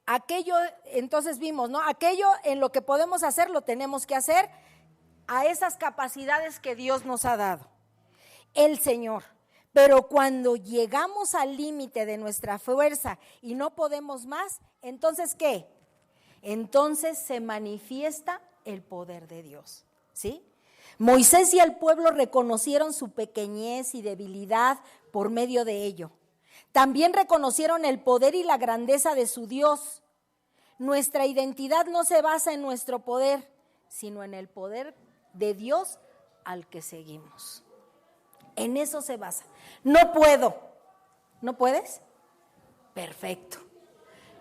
Aquello, entonces vimos, ¿no? Aquello en lo que podemos hacer, lo tenemos que hacer a esas capacidades que Dios nos ha dado, el Señor. Pero cuando llegamos al límite de nuestra fuerza y no podemos más, entonces ¿qué? Entonces se manifiesta el poder de Dios, ¿sí? Moisés y el pueblo reconocieron su pequeñez y debilidad por medio de ello. También reconocieron el poder y la grandeza de su Dios. Nuestra identidad no se basa en nuestro poder, sino en el poder de Dios al que seguimos. En eso se basa. No puedo. ¿No puedes? Perfecto.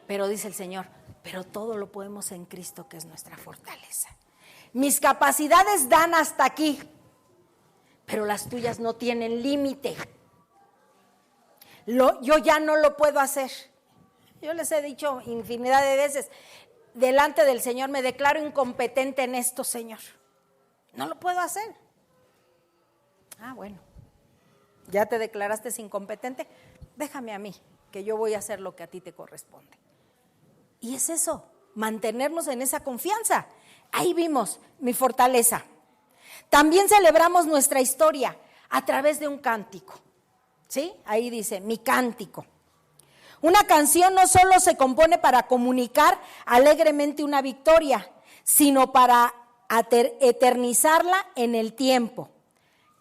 Pero dice el Señor, pero todo lo podemos en Cristo, que es nuestra fortaleza. Mis capacidades dan hasta aquí, pero las tuyas no tienen límite. Yo ya no lo puedo hacer. Yo les he dicho infinidad de veces, delante del Señor me declaro incompetente en esto, Señor. No lo puedo hacer. Ah, bueno, ya te declaraste incompetente, déjame a mí, que yo voy a hacer lo que a ti te corresponde. Y es eso, mantenernos en esa confianza. Ahí vimos mi fortaleza. También celebramos nuestra historia a través de un cántico. ¿Sí? Ahí dice, mi cántico. Una canción no solo se compone para comunicar alegremente una victoria, sino para eternizarla en el tiempo.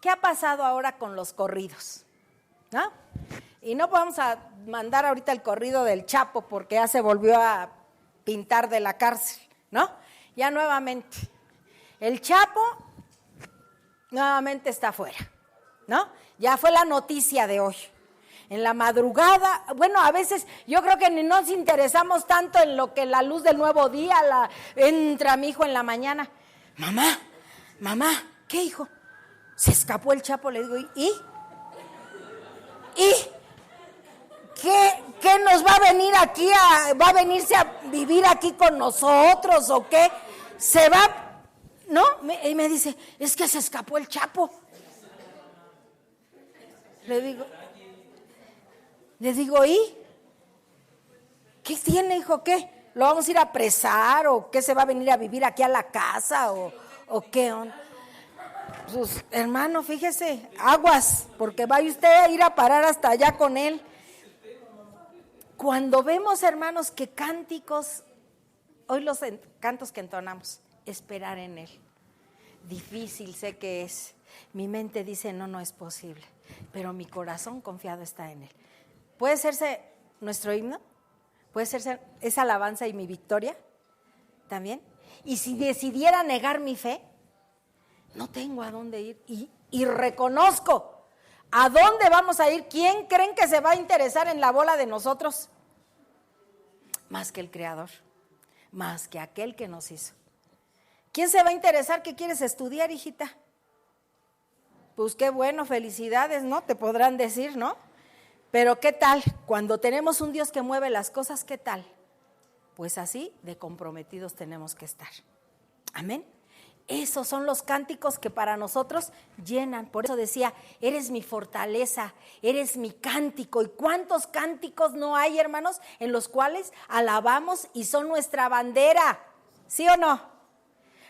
¿Qué ha pasado ahora con los corridos? ¿No? Y no vamos a mandar ahorita el corrido del Chapo porque ya se volvió a pintar de la cárcel, ¿no? Ya nuevamente. El Chapo nuevamente está afuera, ¿no? Ya fue la noticia de hoy. En la madrugada, bueno, a veces yo creo que ni nos interesamos tanto en lo que la luz del nuevo día, entra mi hijo en la mañana. Mamá, ¿qué hijo? Se escapó el Chapo, le digo, ¿y? ¿Qué nos va a venir aquí va a venirse a vivir aquí con nosotros o qué? Se va, ¿no? Y me dice, es que se escapó el Chapo. Le digo, ¿y? ¿Qué tiene, hijo? ¿Qué? ¿Lo vamos a ir a apresar o qué, se va a venir a vivir aquí a la casa o qué onda? Pues, hermano, fíjese, aguas, porque vaya usted a ir a parar hasta allá con él. Cuando vemos, hermanos, que cánticos, hoy los cantos que entonamos, esperar en él. Difícil sé que es. Mi mente dice, no es posible, pero mi corazón confiado está en él. ¿Puede serse nuestro himno? ¿Puede serse esa alabanza y mi victoria también? Y si decidiera negar mi fe, no tengo a dónde ir y reconozco a dónde vamos a ir. ¿Quién creen que se va a interesar en la bola de nosotros? Más que el Creador, más que aquel que nos hizo. ¿Quién se va a interesar? ¿Qué quieres estudiar, hijita? Pues qué bueno, felicidades, ¿no? Te podrán decir, ¿no? Pero ¿qué tal? Cuando tenemos un Dios que mueve las cosas, ¿qué tal? Pues así de comprometidos tenemos que estar. Amén. Esos son los cánticos que para nosotros llenan. Por eso decía, eres mi fortaleza, eres mi cántico. ¿Y cuántos cánticos no hay, hermanos, en los cuales alabamos y son nuestra bandera? ¿Sí o no?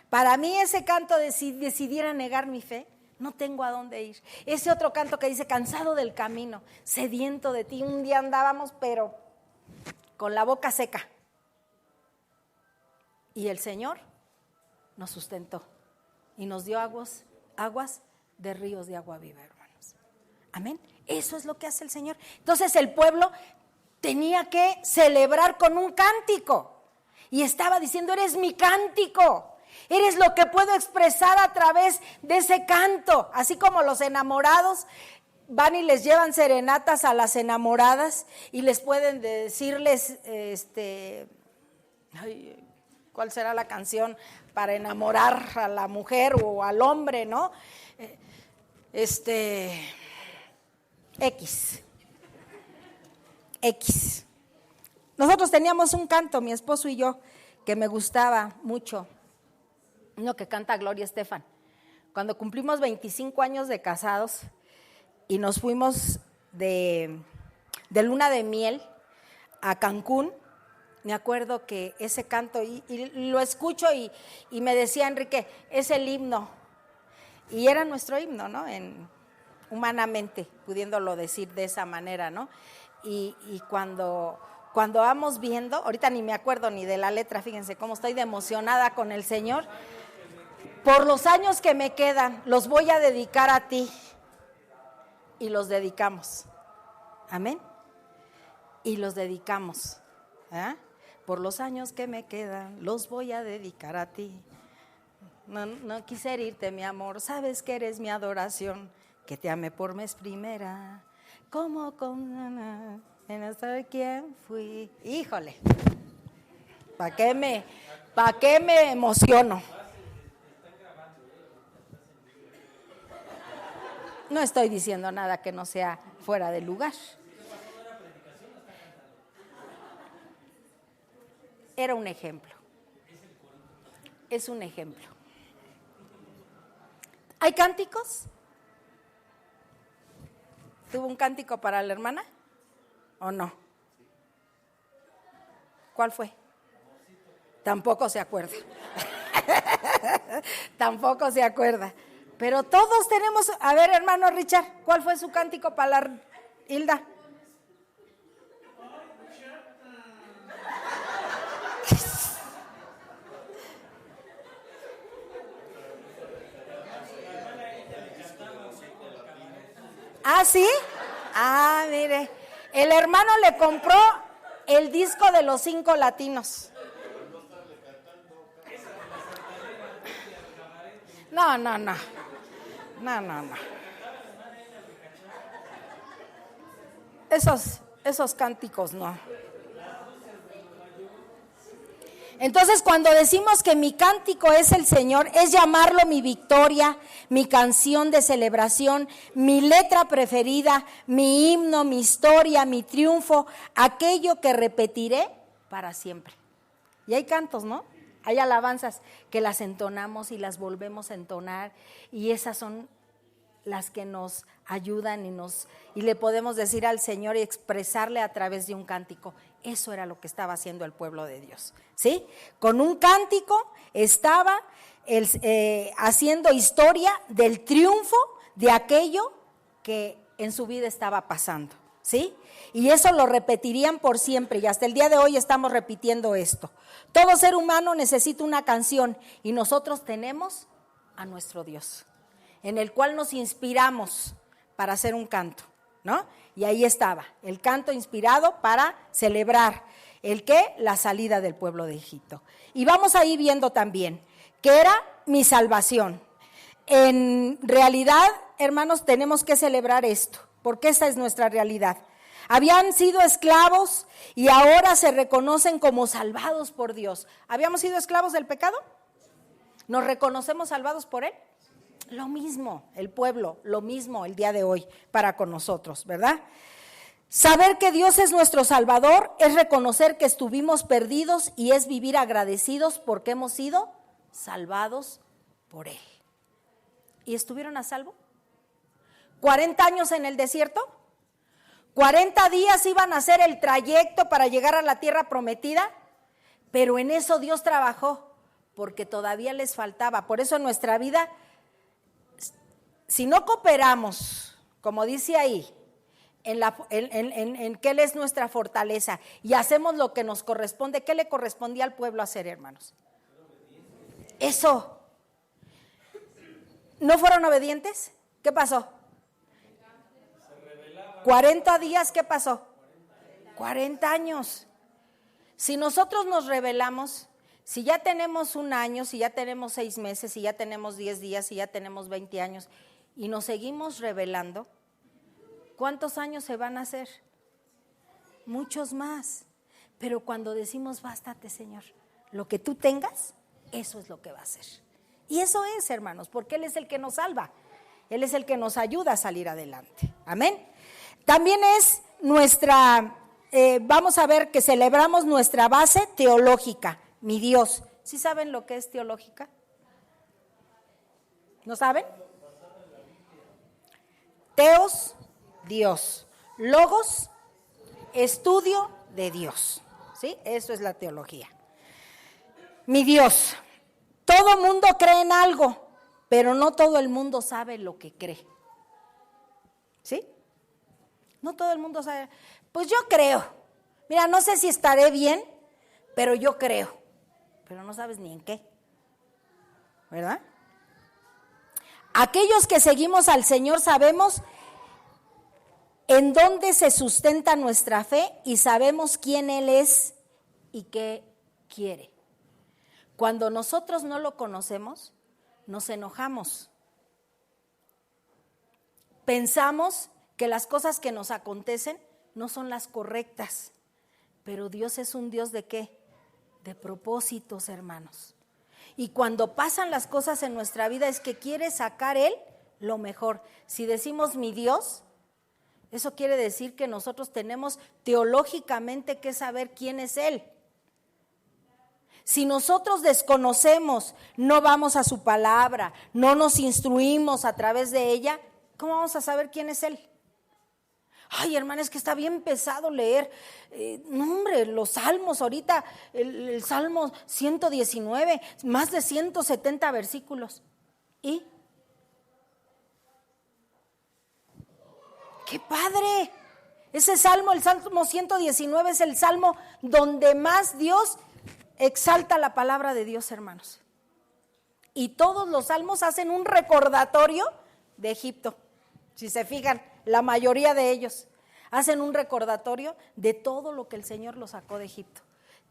Para mí ese canto de si decidiera negar mi fe, no tengo a dónde ir. Ese otro canto que dice, cansado del camino, sediento de ti. Un día andábamos, pero con la boca seca. Y el Señor nos sustentó y nos dio aguas de ríos de agua viva, hermanos. Amén. Eso es lo que hace el Señor. Entonces el pueblo tenía que celebrar con un cántico y estaba diciendo, eres mi cántico. Eres lo que puedo expresar a través de ese canto. Así como los enamorados van y les llevan serenatas a las enamoradas y les pueden decirles, ¿cuál será la canción para enamorar a la mujer o al hombre, no? X. Nosotros teníamos un canto, mi esposo y yo, que me gustaba mucho. Uno que canta Gloria Estefan. cuando cumplimos 25 años de casados y nos fuimos de luna de miel a Cancún, me acuerdo que ese canto, y lo escucho y me decía Enrique, es el himno, y era nuestro himno, ¿no? Humanamente, pudiéndolo decir de esa manera, ¿no? Y cuando vamos viendo, ahorita ni me acuerdo ni de la letra, fíjense cómo estoy de emocionada con el Señor. Por los años que me quedan, los voy a dedicar a ti. Y los dedicamos. Amén. Y los dedicamos. Por los años que me quedan, los voy a dedicar a ti. No quise herirte, mi amor, sabes que eres mi adoración, que te amé por vez primera, como con no sé quién fui. Híjole, ¿para qué me emociono? No estoy diciendo nada que no sea fuera de lugar. Era un ejemplo. Es un ejemplo. ¿Hay cánticos? ¿Tuvo un cántico para la hermana o no? ¿Cuál fue? Tampoco se acuerda. Tampoco se acuerda. Pero todos tenemos, a ver, hermano Richard, ¿cuál fue su cántico para la Hilda? ¿Ah, sí? Ah, mire, el hermano le compró el disco de los 5 latinos. No. Esos cánticos no. Entonces, cuando decimos que mi cántico es el Señor, es llamarlo mi victoria, mi canción de celebración, mi letra preferida, mi himno, mi historia, mi triunfo, aquello que repetiré para siempre. Y hay cantos, ¿no? Hay alabanzas que las entonamos y las volvemos a entonar, y esas son las que nos ayudan y le podemos decir al Señor y expresarle a través de un cántico. Eso era lo que estaba haciendo el pueblo de Dios, ¿sí? Con un cántico estaba haciendo historia del triunfo de aquello que en su vida estaba pasando, ¿sí? Y eso lo repetirían por siempre, y hasta el día de hoy estamos repitiendo esto. Todo ser humano necesita una canción, y nosotros tenemos a nuestro Dios, en el cual nos inspiramos para hacer un canto, ¿no? Y ahí estaba, el canto inspirado para celebrar la salida del pueblo de Egipto. Y vamos a ir viendo también que era mi salvación. En realidad, hermanos, tenemos que celebrar esto, porque esta es nuestra realidad. Habían sido esclavos y ahora se reconocen como salvados por Dios. ¿Habíamos sido esclavos del pecado? ¿Nos reconocemos salvados por Él? Lo mismo, el pueblo, lo mismo el día de hoy para con nosotros, ¿verdad? Saber que Dios es nuestro Salvador es reconocer que estuvimos perdidos y es vivir agradecidos porque hemos sido salvados por Él. ¿Y estuvieron a salvo? 40 años en el desierto, 40 días iban a hacer el trayecto para llegar a la tierra prometida, pero en eso Dios trabajó porque todavía les faltaba. Por eso en nuestra vida, si no cooperamos, como dice ahí, en que Él es nuestra fortaleza y hacemos lo que nos corresponde, ¿qué le correspondía al pueblo hacer, hermanos? Eso. ¿No fueron obedientes? ¿Qué pasó? 40 días, ¿qué pasó? 40 años. Si nosotros nos rebelamos, si ya tenemos un año, si ya tenemos 6 meses, si ya tenemos 10 días, si ya tenemos 20 años y nos seguimos rebelando, ¿cuántos años se van a hacer? Muchos más. Pero cuando decimos, bástate, Señor, lo que tú tengas, eso es lo que va a ser. Y eso es, hermanos, porque Él es el que nos salva. Él es el que nos ayuda a salir adelante. Amén. También es vamos a ver que celebramos nuestra base teológica, mi Dios. ¿Sí saben lo que es teológica? ¿No saben? Teos, Dios. Logos, estudio de Dios. ¿Sí? Eso es la teología. Mi Dios. Todo mundo cree en algo, pero no todo el mundo sabe lo que cree. ¿Sí? No todo el mundo sabe. Pues yo creo. Mira, no sé si estaré bien, pero yo creo. Pero no sabes ni en qué. ¿Verdad? Aquellos que seguimos al Señor sabemos en dónde se sustenta nuestra fe y sabemos quién Él es y qué quiere. Cuando nosotros no lo conocemos, nos enojamos. Pensamos que las cosas que nos acontecen no son las correctas, pero Dios es un Dios ¿de qué? De propósitos, hermanos. Y cuando pasan las cosas en nuestra vida es que quiere sacar Él lo mejor. Si decimos mi Dios, eso quiere decir que nosotros tenemos teológicamente que saber quién es Él. Si nosotros desconocemos, no vamos a su palabra, no nos instruimos a través de ella, ¿cómo vamos a saber quién es Él? Ay, hermana, es que está bien pesado leer. No, hombre, los salmos, ahorita el Salmo 119, más de 170 versículos. ¿Y? ¡Qué padre! Ese salmo, el Salmo 119, es el salmo donde más Dios exalta la palabra de Dios, hermanos. Y todos los salmos hacen un recordatorio de Egipto. Si se fijan, la mayoría de ellos hacen un recordatorio de todo lo que el Señor los sacó de Egipto.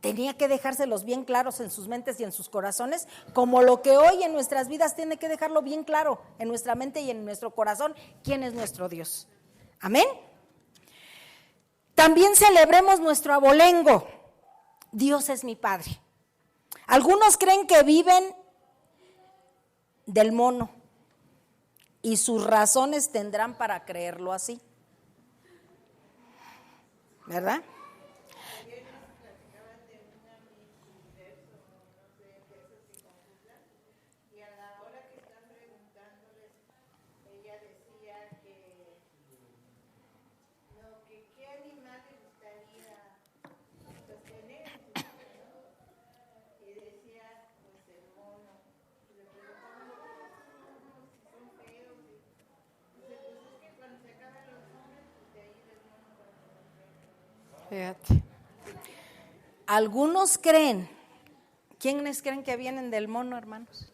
Tenía que dejárselos bien claros en sus mentes y en sus corazones, como lo que hoy en nuestras vidas tiene que dejarlo bien claro en nuestra mente y en nuestro corazón, quién es nuestro Dios. Amén. También celebremos nuestro abolengo. Dios es mi Padre. Algunos creen que viven del mono y sus razones tendrán para creerlo así. ¿Verdad? Fíjate. Algunos creen, ¿quiénes creen que vienen del mono, hermanos?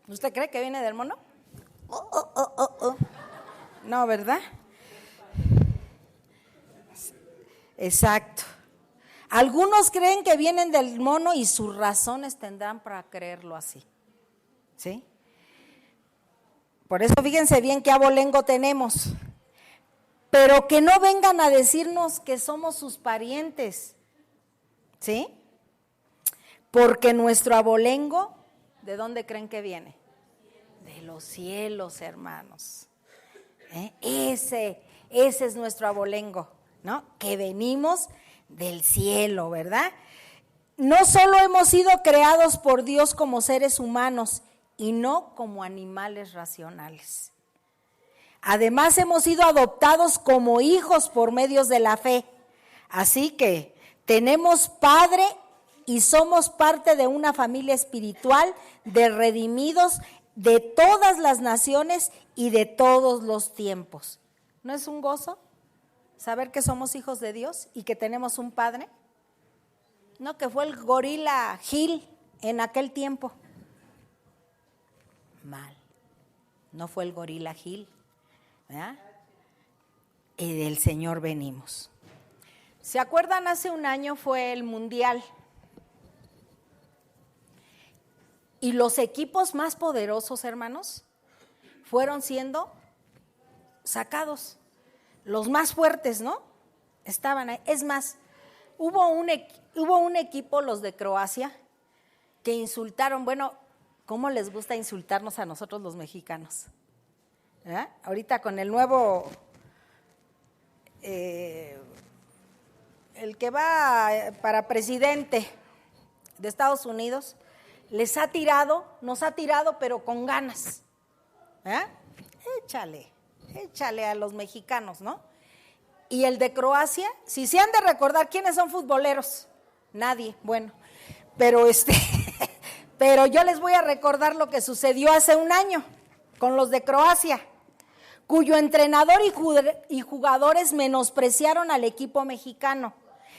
¿Usted cree que viene del mono? No, ¿verdad? Exacto. Algunos creen que vienen del mono y sus razones tendrán para creerlo así. ¿Sí? Por eso fíjense bien qué abolengo tenemos. Pero que no vengan a decirnos que somos sus parientes, ¿sí? Porque nuestro abolengo, ¿de dónde creen que viene? De los cielos, hermanos. Ese es nuestro abolengo, ¿no? Que venimos del cielo, ¿verdad? No solo hemos sido creados por Dios como seres humanos y no como animales racionales. Además, hemos sido adoptados como hijos por medios de la fe. Así que tenemos Padre y somos parte de una familia espiritual de redimidos de todas las naciones y de todos los tiempos. ¿No es un gozo saber que somos hijos de Dios y que tenemos un Padre? No, que fue el gorila Gil en aquel tiempo. Mal. No fue el gorila Gil. ¿Verdad? Y del Señor venimos. ¿Se acuerdan? Hace un año fue el Mundial. Y los equipos más poderosos, hermanos, fueron siendo sacados. Los más fuertes, ¿no? Estaban ahí. Es más, hubo un equipo, los de Croacia, que insultaron. Bueno, ¿cómo les gusta insultarnos a nosotros los mexicanos? ¿Eh? Ahorita con el nuevo, el que va para presidente de Estados Unidos, nos ha tirado, pero con ganas. Échale a los mexicanos, ¿no? Y el de Croacia, si se han de recordar quiénes son futboleros, nadie, bueno, pero pero yo les voy a recordar lo que sucedió hace un año con los de Croacia, cuyo entrenador y jugadores menospreciaron al equipo mexicano,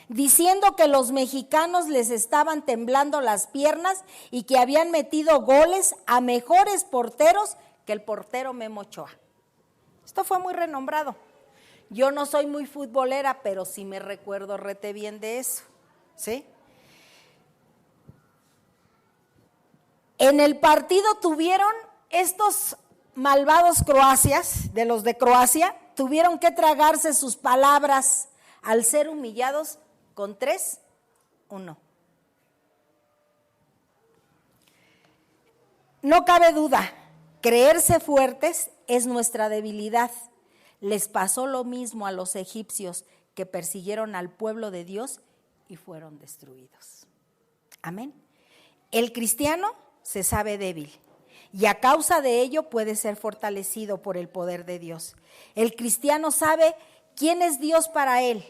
diciendo que los mexicanos les estaban temblando las piernas y que habían metido goles a mejores porteros que el portero Memo Ochoa. Esto fue muy renombrado. Yo no soy muy futbolera, pero sí me recuerdo rete bien de eso, ¿sí? En el partido tuvieron estos malvados croacias, de los de Croacia, tuvieron que tragarse sus palabras al ser humillados con 3-1. No cabe duda, creerse fuertes es nuestra debilidad. Les pasó lo mismo a los egipcios que persiguieron al pueblo de Dios y fueron destruidos. Amén. El cristiano se sabe débil y a causa de ello puede ser fortalecido por el poder de Dios. El cristiano sabe quién es Dios para él.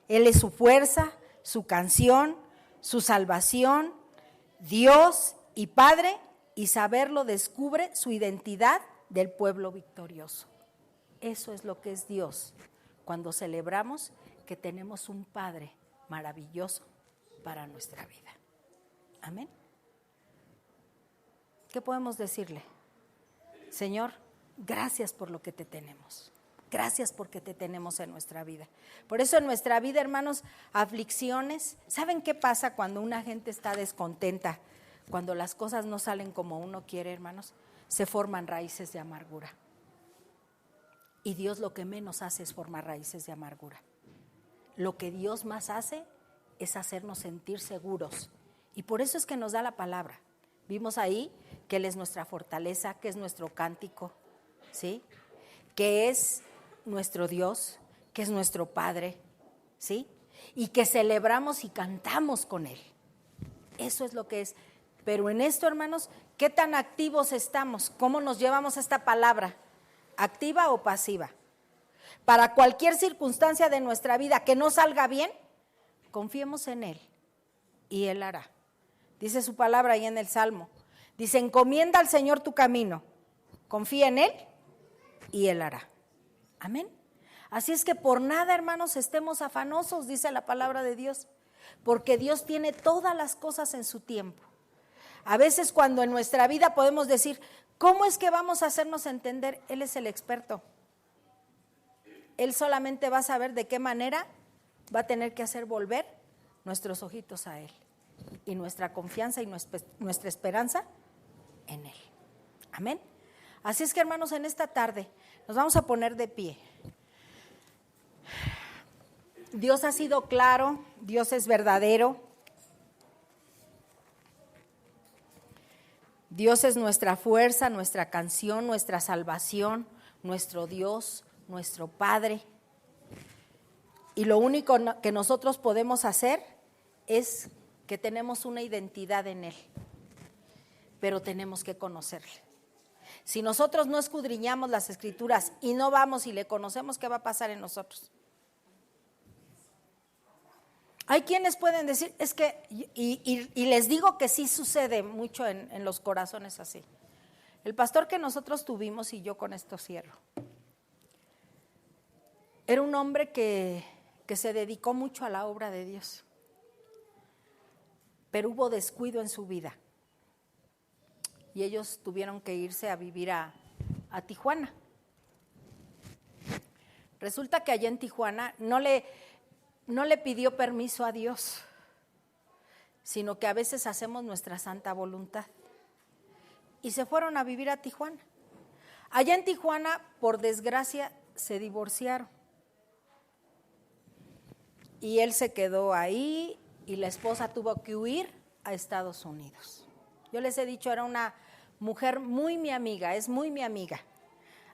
Él es su fuerza, su canción, su salvación, Dios y Padre, y saberlo descubre su identidad del pueblo victorioso. Eso es lo que es Dios cuando celebramos que tenemos un Padre maravilloso para nuestra vida. Amén. ¿Qué podemos decirle? Señor, gracias por lo que te tenemos. Gracias porque te tenemos en nuestra vida. Por eso en nuestra vida, hermanos, aflicciones. ¿Saben qué pasa cuando una gente está descontenta? Cuando las cosas no salen como uno quiere, hermanos, se forman raíces de amargura. Y Dios lo que menos hace es formar raíces de amargura. Lo que Dios más hace es hacernos sentir seguros. Y por eso es que nos da la palabra. Vimos ahí que Él es nuestra fortaleza, que es nuestro cántico, ¿sí? Que es nuestro Dios, que es nuestro Padre, ¿sí? Y que celebramos y cantamos con Él. Eso es lo que es. Pero en esto, hermanos, ¿qué tan activos estamos? ¿Cómo nos llevamos esta palabra? ¿Activa o pasiva? Para cualquier circunstancia de nuestra vida que no salga bien, confiemos en Él y Él hará. Dice su palabra ahí en el Salmo. Dice, encomienda al Señor tu camino, confía en Él y Él hará. Amén. Así es que por nada, hermanos, estemos afanosos, dice la palabra de Dios, porque Dios tiene todas las cosas en su tiempo. A veces cuando en nuestra vida podemos decir, ¿cómo es que vamos a hacernos entender? Él es el experto. Él solamente va a saber de qué manera va a tener que hacer volver nuestros ojitos a Él. Y nuestra confianza y nuestra esperanza en Él. Amén. Así es que, hermanos, en esta tarde nos vamos a poner de pie. Dios ha sido claro, Dios es verdadero. Dios es nuestra fuerza, nuestra canción, nuestra salvación, nuestro Dios, nuestro Padre. Y lo único que nosotros podemos hacer es que tenemos una identidad en Él, pero tenemos que conocerle. Si nosotros no escudriñamos las Escrituras y no vamos y le conocemos, ¿qué va a pasar en nosotros? Hay quienes pueden decir, es que, y les digo que sí sucede mucho en los corazones así. El pastor que nosotros tuvimos, y yo con esto cierro, era un hombre que se dedicó mucho a la obra de Dios, pero hubo descuido en su vida y ellos tuvieron que irse a vivir a Tijuana. Resulta que allá en Tijuana no le pidió permiso a Dios, sino que a veces hacemos nuestra santa voluntad. Y se fueron a vivir a Tijuana. Allá en Tijuana, por desgracia, se divorciaron. Y él se quedó ahí y la esposa tuvo que huir a Estados Unidos. Yo les he dicho, era una mujer muy mi amiga, es muy mi amiga.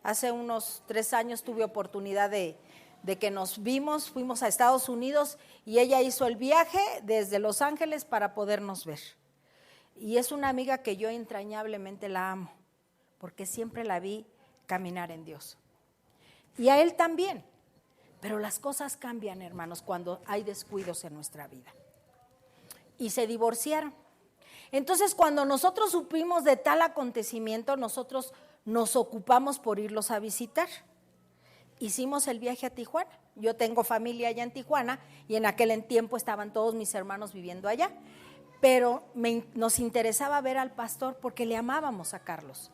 Hace unos 3 años tuve oportunidad de que nos vimos, fuimos a Estados Unidos y ella hizo el viaje desde Los Ángeles para podernos ver. Y es una amiga que yo entrañablemente la amo, porque siempre la vi caminar en Dios. Y a él también. Pero las cosas cambian, hermanos, cuando hay descuidos en nuestra vida. Y se divorciaron. Entonces, cuando nosotros supimos de tal acontecimiento, nosotros nos ocupamos por irlos a visitar. Hicimos el viaje a Tijuana. Yo tengo familia allá en Tijuana y en aquel tiempo estaban todos mis hermanos viviendo allá. Pero nos interesaba ver al pastor porque le amábamos a Carlos.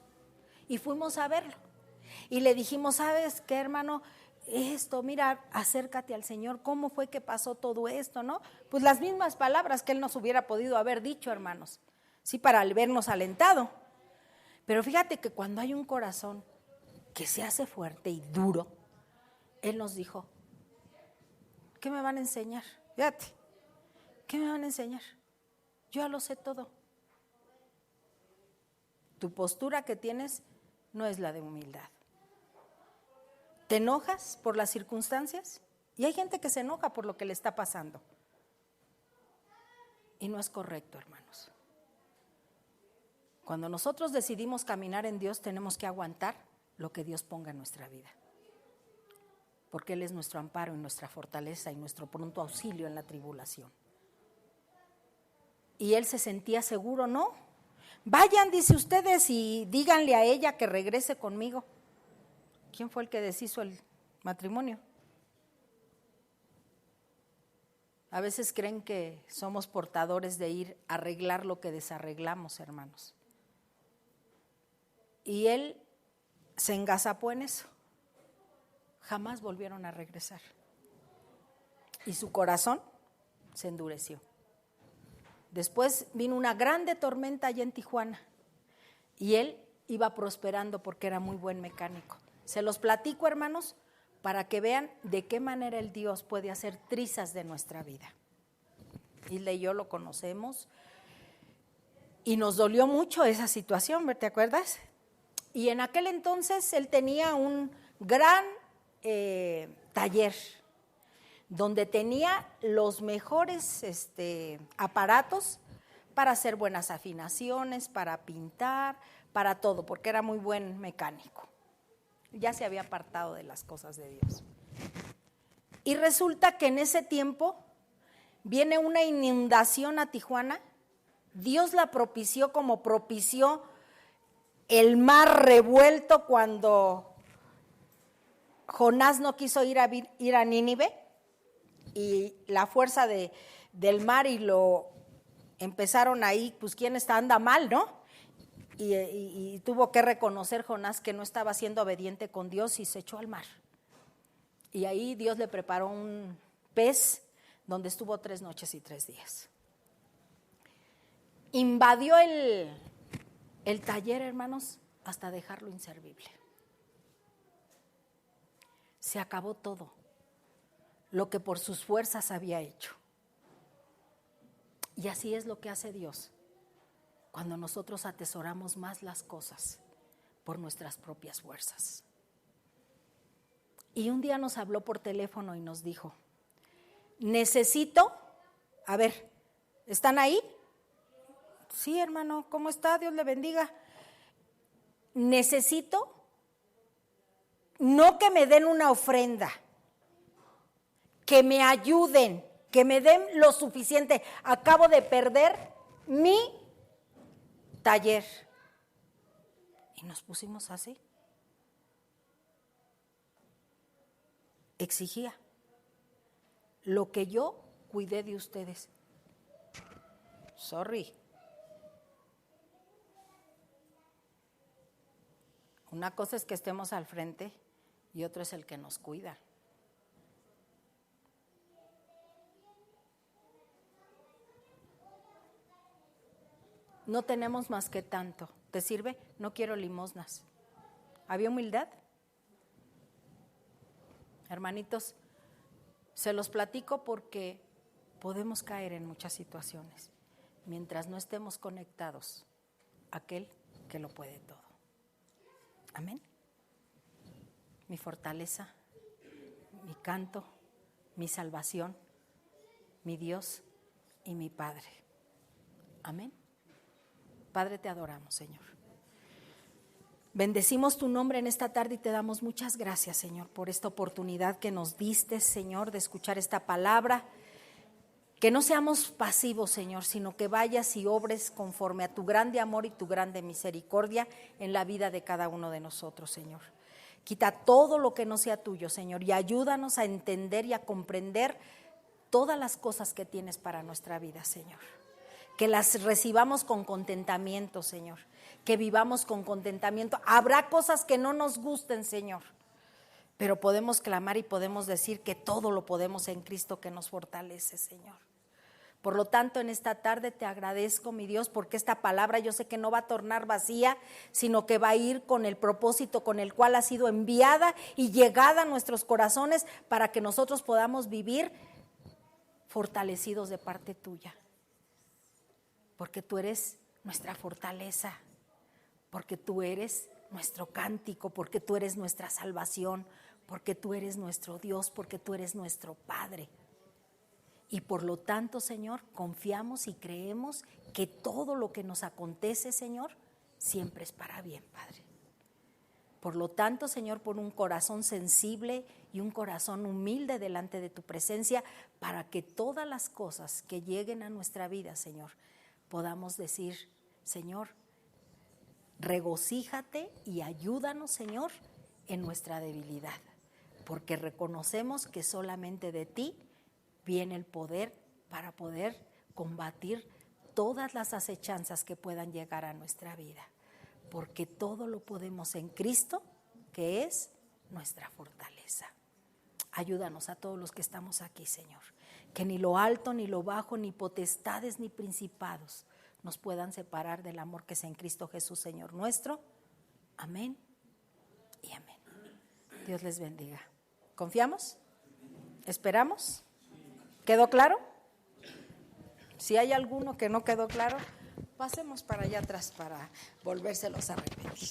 Y fuimos a verlo. Y le dijimos, ¿sabes qué, hermano? Esto, mira, acércate al Señor. ¿Cómo fue que pasó todo esto, no? Pues las mismas palabras que él nos hubiera podido haber dicho, hermanos. Sí, para vernos alentado. Pero fíjate que cuando hay un corazón que se hace fuerte y duro, él nos dijo, ¿qué me van a enseñar? Fíjate, ¿qué me van a enseñar? Yo ya lo sé todo. Tu postura que tienes no es la de humildad. ¿Te enojas por las circunstancias? Y hay gente que se enoja por lo que le está pasando. Y no es correcto, hermanos. Cuando nosotros decidimos caminar en Dios, tenemos que aguantar lo que Dios ponga en nuestra vida. Porque Él es nuestro amparo y nuestra fortaleza y nuestro pronto auxilio en la tribulación. Y él se sentía seguro, ¿no? Vayan, dice ustedes, y díganle a ella que regrese conmigo. ¿Quién fue el que deshizo el matrimonio? A veces creen que somos portadores de ir a arreglar lo que desarreglamos, hermanos. Y él se engazapó en eso. Jamás volvieron a regresar. Y su corazón se endureció. Después vino una grande tormenta allá en Tijuana y él iba prosperando porque era muy buen mecánico. Se los platico, hermanos, para que vean de qué manera el Dios puede hacer trizas de nuestra vida. Hilda y yo lo conocemos y nos dolió mucho esa situación, ¿te acuerdas? Y en aquel entonces él tenía un gran taller donde tenía los mejores aparatos para hacer buenas afinaciones, para pintar, para todo, porque era muy buen mecánico. Ya se había apartado de las cosas de Dios. Y resulta que en ese tiempo viene una inundación a Tijuana. Dios la propició como propició el mar revuelto cuando Jonás no quiso ir a Nínive. Y la fuerza del mar y lo empezaron ahí, pues quién anda mal, ¿no? Y tuvo que reconocer Jonás que no estaba siendo obediente con Dios y se echó al mar. Y ahí Dios le preparó un pez donde estuvo 3 noches y 3 días. Invadió el taller, hermanos, hasta dejarlo inservible. Se acabó todo lo que por sus fuerzas había hecho. Y así es lo que hace Dios cuando nosotros atesoramos más las cosas por nuestras propias fuerzas. Y un día nos habló por teléfono y nos dijo, necesito, a ver, ¿están ahí? Sí, hermano, ¿cómo está? Dios le bendiga. Necesito no que me den una ofrenda, que me ayuden, que me den lo suficiente. Acabo de perder mi taller. Y nos pusimos así. Exigía lo que yo cuidé de ustedes. Sorry. Una cosa es que estemos al frente y otro es el que nos cuida. No tenemos más que tanto. ¿Te sirve? No quiero limosnas. ¿Había humildad? Hermanitos, se los platico porque podemos caer en muchas situaciones mientras no estemos conectados a aquel que lo puede todo. Amén. Mi fortaleza, mi canto, mi salvación, mi Dios y mi Padre. Amén. Padre, te adoramos, Señor. Bendecimos tu nombre en esta tarde y te damos muchas gracias, Señor, por esta oportunidad que nos diste, Señor, de escuchar esta palabra. Que no seamos pasivos, Señor, sino que vayas y obres conforme a tu grande amor y tu grande misericordia en la vida de cada uno de nosotros, Señor. Quita todo lo que no sea tuyo, Señor, y ayúdanos a entender y a comprender todas las cosas que tienes para nuestra vida, Señor. Que las recibamos con contentamiento, Señor. Que vivamos con contentamiento. Habrá cosas que no nos gusten, Señor, pero podemos clamar y podemos decir que todo lo podemos en Cristo que nos fortalece, Señor. Por lo tanto, en esta tarde te agradezco, mi Dios, porque esta palabra yo sé que no va a tornar vacía, sino que va a ir con el propósito con el cual ha sido enviada y llegada a nuestros corazones para que nosotros podamos vivir fortalecidos de parte tuya. Porque tú eres nuestra fortaleza, porque tú eres nuestro cántico, porque tú eres nuestra salvación, porque tú eres nuestro Dios, porque tú eres nuestro Padre. Y por lo tanto, Señor, confiamos y creemos que todo lo que nos acontece, Señor, siempre es para bien, Padre. Por lo tanto, Señor, pon un corazón sensible y un corazón humilde delante de tu presencia para que todas las cosas que lleguen a nuestra vida, Señor, podamos decir, Señor, regocíjate y ayúdanos, Señor, en nuestra debilidad, porque reconocemos que solamente de ti viene el poder para poder combatir todas las acechanzas que puedan llegar a nuestra vida, porque todo lo podemos en Cristo, que es nuestra fortaleza. Ayúdanos a todos los que estamos aquí, Señor, que ni lo alto, ni lo bajo, ni potestades, ni principados nos puedan separar del amor que es en Cristo Jesús, Señor nuestro. Amén y amén. Dios les bendiga. ¿Confiamos? ¿Esperamos? ¿Quedó claro? Si hay alguno que no quedó claro, pasemos para allá atrás para volvérselos a repetir.